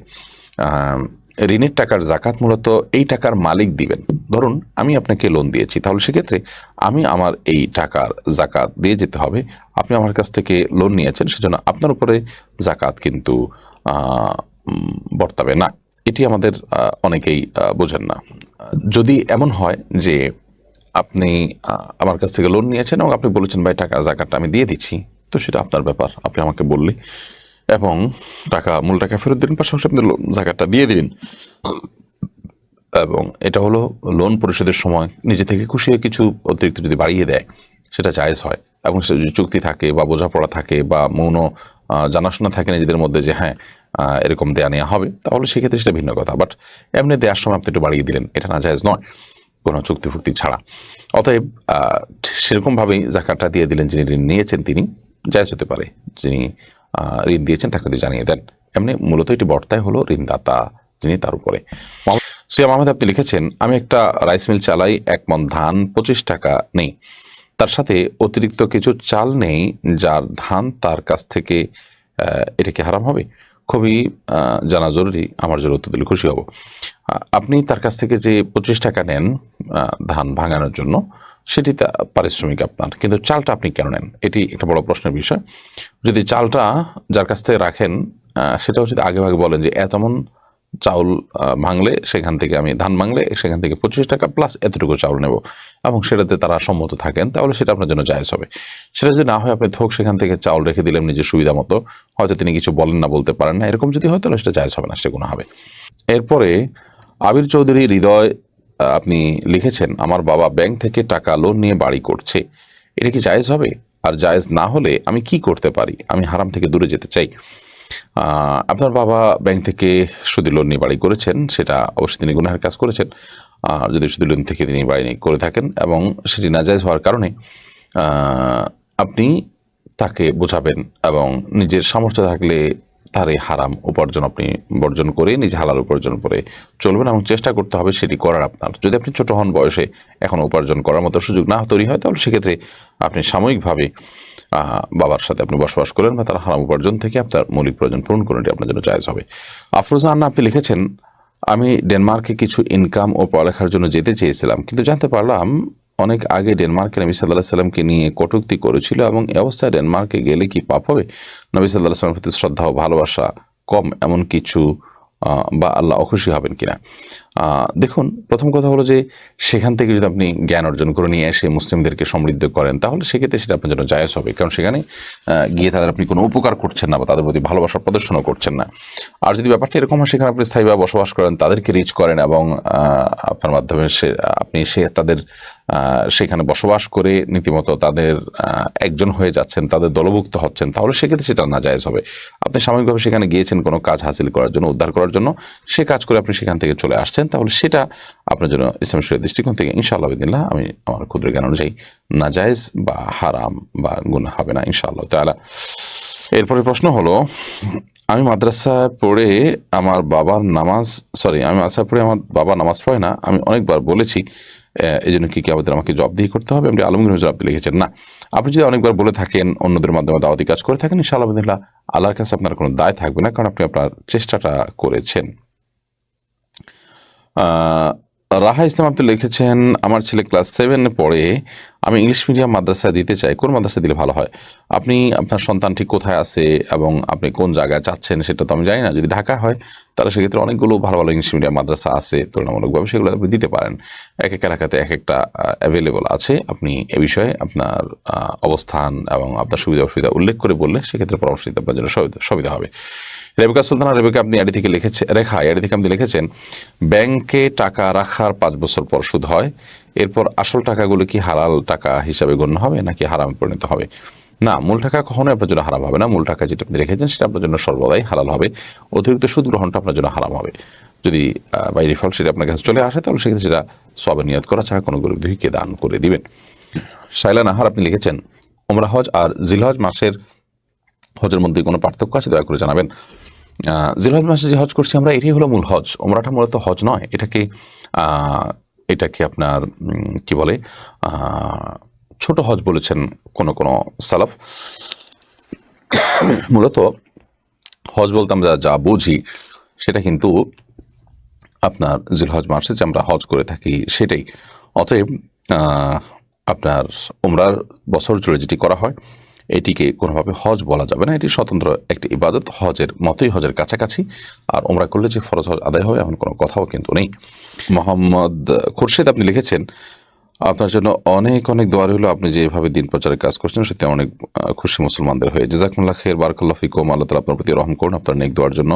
S1: ঋণের টাকার জাকাত মূলত এই টাকার মালিক দিবেন। ধরুন আমি আপনাকে লোন দিয়েছি, তাহলে সেক্ষেত্রে আমি আমার এই টাকার জাকাত দিয়ে যেতে হবে। আপনি আমার কাছ থেকে লোন নিয়েছেন, সেজন্য আপনার উপরে জাকাত কিন্তু বর্তাবে না। এটি আমাদের অনেকেই বোঝেন না। যদি এমন হয় যে আপনি আমার কাছ থেকে লোন নিয়েছেন এবং আপনি বলেছেন ভাই টাকার জাকাতটা আমি দিয়ে দিচ্ছি, তো সেটা আপনার ব্যাপার, আপনি আমাকে বললে এবং মূল টাকা ফেরত দিন, পাশাপাশি আপনি জাকাতটা দিয়ে দিন। এবং এটা হলো লোন পরিশোধের সময় নিজে থেকে খুশি হয়ে কিছু অতিরিক্ত যদি বাড়িয়ে দেয়, সেটা জায়েজ হয়। এবং সেটা যদি চুক্তি থাকে বা বোঝাপড়া থাকে বা মৌন জানাশোনা থাকে নিজেদের মধ্যে যে হ্যাঁ এরকম দেয়া নেওয়া হবে, তাহলে সেক্ষেত্রে সেটা ভিন্ন কথা। বাট এমনি দেওয়ার সময় আপনি একটু বাড়িয়ে দিলেন, এটা না জায়েজ নয় কোনো চুক্তি ফুক্তি ছাড়া। অতএব সেরকমভাবেই জাকাতটা দিয়ে দিলেন, যিনি ঋণ নিয়েছেন তিনি জায়েজ হতে পারে, যিনি ঋণ দিয়েছেন তাকে যদি জানিয়ে দেন। এমনি মূলত এটি বর্তায় হলো ঋণদাতা যিনি, তার উপরে। সিয়াম আহমেদ আপনি লিখেছেন, আমি একটা রাইস মিল চালাই, 1 মণ ধান 25 টাকা নেই, তার সাথে অতিরিক্ত কিছু চাল নেই, যার ধান তার কাছ থেকে, এটা কি হারাম হবে? খুবই জানা জরুরি, আমার জন্য উত্তর দিলে খুশি হব। আপনি তার কাছ থেকে যে 25 টাকা নেন ধান ভাঙানোর জন্য, সেটি পারিশ্রমিক আপনার, কিন্তু চালটা আপনি কেন নেন? এটি একটা বড় প্রশ্নের বিষয়। যদি চালটা যার কাছ থেকে রাখেন সেটাও যদি আগে বলেন যে এতমন চাউল ভাঙলে সেখান থেকে আমি ধান ভাঙলে সেখান থেকে 25 টাকা প্লাস এতটুকু চাউল নেব, এবং সেটাতে তারা সম্মত থাকেন, তাহলে সেটা আপনার জন্য জায়েজ হবে। সেটা যদি না হয় আপনি থোক সেখান থেকে চাউল রেখে দিলেন নিজের সুবিধা মতো, হয়তো তিনি কিছু বলেন না, বলতে পারেন না, এরকম যদি হয় তাহলে সেটা জায়েজ হবে না, সেটা গুনাহ হবে। এরপরে আবির চৌধুরী হৃদয় আপনি লিখেছেন, আমার বাবা ব্যাংক থেকে টাকা লোন নিয়ে বাড়ি করছে, এটা কি জায়েজ হবে? আর জায়েজ না হলে আমি কি করতে পারি? আমি হারাম থেকে দূরে যেতে চাই। আপনার বাবা ব্যাংক থেকে সুদী লোন নিয়ে বাড়ি করেছেন, সেটা অবশ্যই তিনি গুনাহের কাজ করেছেন। আর যদি সুদী লোন থেকে তিনি বাড়ি করে থাকেন এবং সেটি নাজায়েজ হওয়ার কারণে আপনি তাকে বোঝাবেন এবং নিজের সামর্থ্য থাকলে আর এই হারাম উপার্জন আপনি বর্জন করে নিজ হালাল উপার্জন করে চলবেন এবং চেষ্টা করতে হবে সেটি করার আপনার। যদি আপনি ছোট হন, বয়সে এখন উপার্জন করার মতো সুযোগ না তৈরি হয়, তাহলে সেক্ষেত্রে আপনি সাময়িকভাবে বাবার সাথে আপনি বসবাস করেন বা তার হারাম উপার্জন থেকে আপনার মৌলিক প্রয়োজন পূরণ করুন, এটি আপনার জন্য জায়েজ হবে। আফরোজা আন্না আপনি লিখেছেন, আমি ডেনমার্কে কিছু ইনকাম ও পড়ালেখার জন্য যেতে চেয়েছিলাম, কিন্তু জানতে পারলাম অনেক আগে ডেনমার্কে নবী সাল্লাল্লাহু আলাইহি সাল্লামকে নিয়ে কটূক্তি করেছিল এবং এই অবস্থায় ডেনমার্কে গেলে কি পাপ হবে? নবী সাল্লাল্লাহু আলাইহি সাল্লামের প্রতি শ্রদ্ধা ও ভালোবাসা কম এমন কিছু বা আল্লাহ অখুশি হবেন কিনা? দেখুন, প্রথম কথা হলো যে সেখান থেকে যদি আপনি জ্ঞান অর্জন করে নিয়ে এসে মুসলিমদেরকে সমৃদ্ধ করেন, তাহলে সেক্ষেত্রে সেটা আপনার জন্য জায়েজ হবে, কারণ সেখানে গিয়ে তাদের আপনি কোনো উপকার করছেন না বা তাদের প্রতি ভালোবাসা প্রদর্শনও করছেন না। আর যদি ব্যাপারটা এরকম হয় সেখানে আপনি স্থায়ীভাবে বসবাস করেন, তাদেরকে রিচ করেন এবং আপনার মাধ্যমে আপনি তাদের সেখানে বসবাস করে রীতিমতো তাদের একজন হয়ে যাচ্ছেন, তাদের দলভুক্ত হচ্ছেন, তাহলে সেক্ষেত্রে সেটা নাজায়েজ হবে। আপনি সাময়িকভাবে সেখানে গিয়েছেন কোনো কাজ হাসিল করার জন্য, উদ্ধার করার জন্য, সে কাজ করে আপনি সেখান থেকে চলে আসছেন, তাহলে সেটা আপনার জন্য ইসলাম শরীয়তের দৃষ্টিকোণ থেকে ইনশাআল্লাহ বিদিল্লাহ আমি আমার ক্ষুদ্র জ্ঞান অনুযায়ী নাজায়েজ বা হারাম বা গুনাহ হবে না ইনশাআল্লাহ তাআলা। এরপরে প্রশ্ন হলো, আমি মাদ্রাসায় পড়ে আমার বাবার নামাজ পড়ে না, আমি অনেকবার বলেছি, এই জন্য কি আমাদের আমাকে জবাবদিহি করতে হবে? আপনি আলমগীর হুজুর আপনি লিখেছেন, না, আপনি যদি অনেকবার বলে থাকেন, অন্যদের মাধ্যমে দাওয়াতি কাজ করে থাকেন, ইনশাআল্লাহ বিদিল্লাহ আল্লাহর কাছে আপনার কোনো দায় থাকবে না, কারণ আপনি আপনার চেষ্টাটা করেছেন। রাহা ইসলাম আপনি লিখেছেন, আমার ছেলে ক্লাস 7 পড়ে, আমি ইংলিশ মিডিয়াম মাদ্রাসায় দিতে চাই, কোন মাদ্রাসায় দিলে ভালো হয়? আপনি আপনার সন্তান ঠিক কোথায় আছে এবং আপনি কোন জায়গায় চাচ্ছেন সেটা তো আমি জানি না। যদি ঢাকা হয় তাহলে সেক্ষেত্রে অনেকগুলো ভালো ভালো ইংলিশ মিডিয়াম মাদ্রাসা আছে তুলনামূলকভাবে, সেগুলো আপনি দিতে পারেন। এক এক এলাকাতে এক একটা অ্যাভেলেবল আছে। আপনি এ বিষয়ে আপনার অবস্থান এবং আপনার সুবিধা অসুবিধা উল্লেখ করে বললে সেক্ষেত্রে পরামর্শ দিতে আপনার জন্য সুবিধা হবে। রেবেকা সুলতানা রেবেকা আপনি আইডি থেকে আপনি লিখেছেন, ব্যাংকে টাকা রাখার 5 বছর পর সুদ হয়, এরপর আসল টাকাগুলো কি হালাল টাকা হিসাবে গণ্য হবে নাকি হারামে পরিণত হবে? না, মূল টাকা কখনোই আপনার জন্য হারাম হবে না। মূল টাকা যেটা আপনি রেখেছেন সেটা আপনার জন্য সর্বদাই হালাল হবে। অতিরিক্ত সুদ গ্রহণটা আপনার জন্য হারাম হবে। যদি বাই ডিফল্ট সেটা আপনার কাছে চলে আসে, তাহলে সেক্ষেত্রে সেটা সওয়াবে নিয়ত করা ছাড়া কোনো গরিব দুঃখীকে দান করে দিবেন। শাইলা নাহার আপনি লিখেছেন, ওমরা হজ আর জিলহজ মাসের হজের মধ্যে কোনো পার্থক্য আছে? দয়া করে জানাবেন। জিলহজ মাসে যে হজ করছি আমরা, এটাই হলো মূল হজ। ওমরাটা মূলত হজ নয়। এটাকে আপনার কি বলে, ছোট হজ বলেছেন কোন কোন সালাফ। মূলত হজ বলতে আমরা যা বুঝি সেটা কিন্তু আপনার জিলহজ মাসে যে আমরা হজ করে থাকি সেটাই। অতএব আপনার উমরার বছর জুড়ে যেটি করা হয় এটিকে কোনোভাবে হজ বলা যাবে না। এটি স্বতন্ত্র একটি ইবাদত, হজের মতোই, হজের কাছাকাছি। আর উমরা করলে যে ফরজ হজ আদায় হবে এমন কোনো কথাও কিন্তু নেই। মোহাম্মদ খুরশেদ আপনি লিখেছেন, আপনার জন্য অনেক অনেক দোয়া রইল। আপনি যেভাবে দিন প্রচারের কাজ করছেন সত্যি অনেক খুশি মুসলমানদের হয়ে। জাযাকুমুল্লাহ খাইর, বারাকাল্লাহু ফিকুম। আল্লাহ তাআলা আপনার প্রতি রহম করুন আপনার নেক দোয়ার জন্য।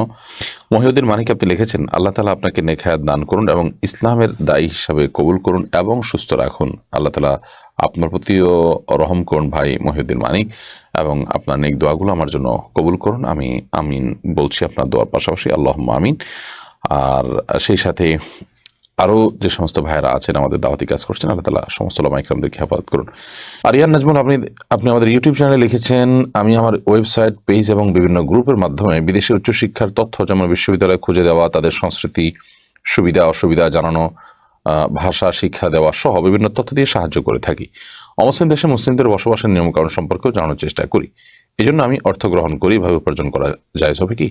S1: মহিউদ্দিন মানিক আপনি লিখেছেন, আল্লাহ তাআলা আপনাকে নেক হায়াত দান করুন এবং ইসলামের দায়ী হিসাবে কবুল করুন এবং সুস্থ রাখুন। আল্লাহ তাআলা আপনার প্রতিও রহম করুন ভাই মহিউদ্দিন মানিক, এবং আপনার নেক দোয়াগুলো আমার জন্য কবুল করুন। আমি আমিন বলছি আপনার দোয়ার পাশাপাশি, আল্লাহুম্মা আমিন। আর সেই সাথে আরও যে সমস্ত ভাইয়েরা আছেন আমাদের দাওয়াতি কাজ করছেন, আল্লাহ তাআলা সমস্ত উলামা ইকরামদেরকে হেফাজত করুন। আরিয়ান নাজমুল আপনি আমাদের ইউটিউব চ্যানেলে লিখেছেন, আমি আমার ওয়েবসাইট, পেজ এবং বিভিন্ন গ্রুপের মাধ্যমে বিদেশের উচ্চশিক্ষার তথ্য, যেমন বিশ্ববিদ্যালয় খুঁজে দেওয়া, তাদের সংস্কৃতি, সুবিধা অসুবিধা জানানো, ভাষা শিক্ষা দেওয়া সহ বিভিন্ন তথ্য দিয়ে সাহায্য করে থাকি। অমুসলিম দেশে মুসলিমদের বসবাসের নিয়মকানুন সম্পর্কেও জানানোর চেষ্টা করি। এই জন্য আমি অর্থ গ্রহণ করি। এভাবে উপার্জন করা জায়েজ হবে কি?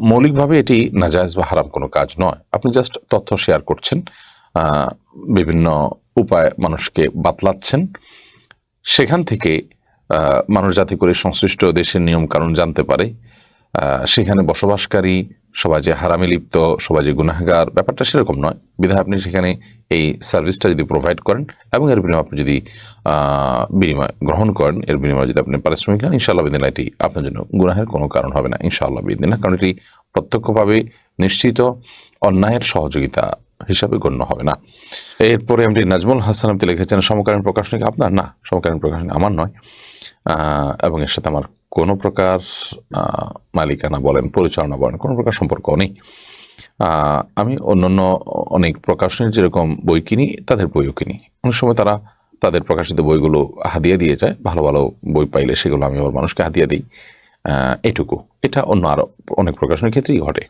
S1: মৌলিকভাবে এটি নাজায়েজ বা হারাম কোনো কাজ নয়। আপনি জাস্ট তথ্য শেয়ার করছেন, বিভিন্ন উপায় মানুষকে বাতলাচ্ছেন, সেখান থেকে মানুষ যাতে করে সংশ্লিষ্ট দেশের নিয়ম কানুন জানতে পারে, সেখানে বসবাসকারী সবাই যে হারামে লিপ্ত, সবাই যে গুনাহগার, ব্যাপারটা সেরকম নয়। বিধায় আপনি সেখানে এই সার্ভিসটা যদি প্রোভাইড করেন এবং এর বিনিময়ে আপনি যদি বিনিময় গ্রহণ করেন, এর বিনিময়ে যদি আপনি পারিশ্রমিক নেন, ইনশাআল্লাহ বিদিল্লাহ এটি আপনার জন্য গুনাহের কোনো কারণ হবে না ইনশাআল্লাহ বিদিল্লাহ, কারণ এটি প্রত্যক্ষভাবে নিশ্চিত অন্যায়ের সহযোগিতা হিসাবে গণ্য হবে না। এরপরে আপনি নাজমুল হাসান আপনি লিখেছেন, সমকালীন প্রকাশনী আপনার? না, সমকালীন প্রকাশনী আমার নয়, এবং এর সাথে আমার কোনো প্রকার মালিকানা বলেন, পরিচালনা বলেন, কোনো প্রকার সম্পর্ক নেই। আমি অন্যান্য অনেক প্রকাশনীর যেরকম বই কিনি, তাদের বইও কিনি। অনেক সময় তারা তাদের প্রকাশিত বইগুলো হাদিয়া দিয়ে যায়। ভালো ভালো বই পাইলে সেগুলো আমি আবার মানুষকে হাদিয়া দিই। এটুকু। এটা অন্য আরো অনেক প্রকাশনের ক্ষেত্রেই ঘটে।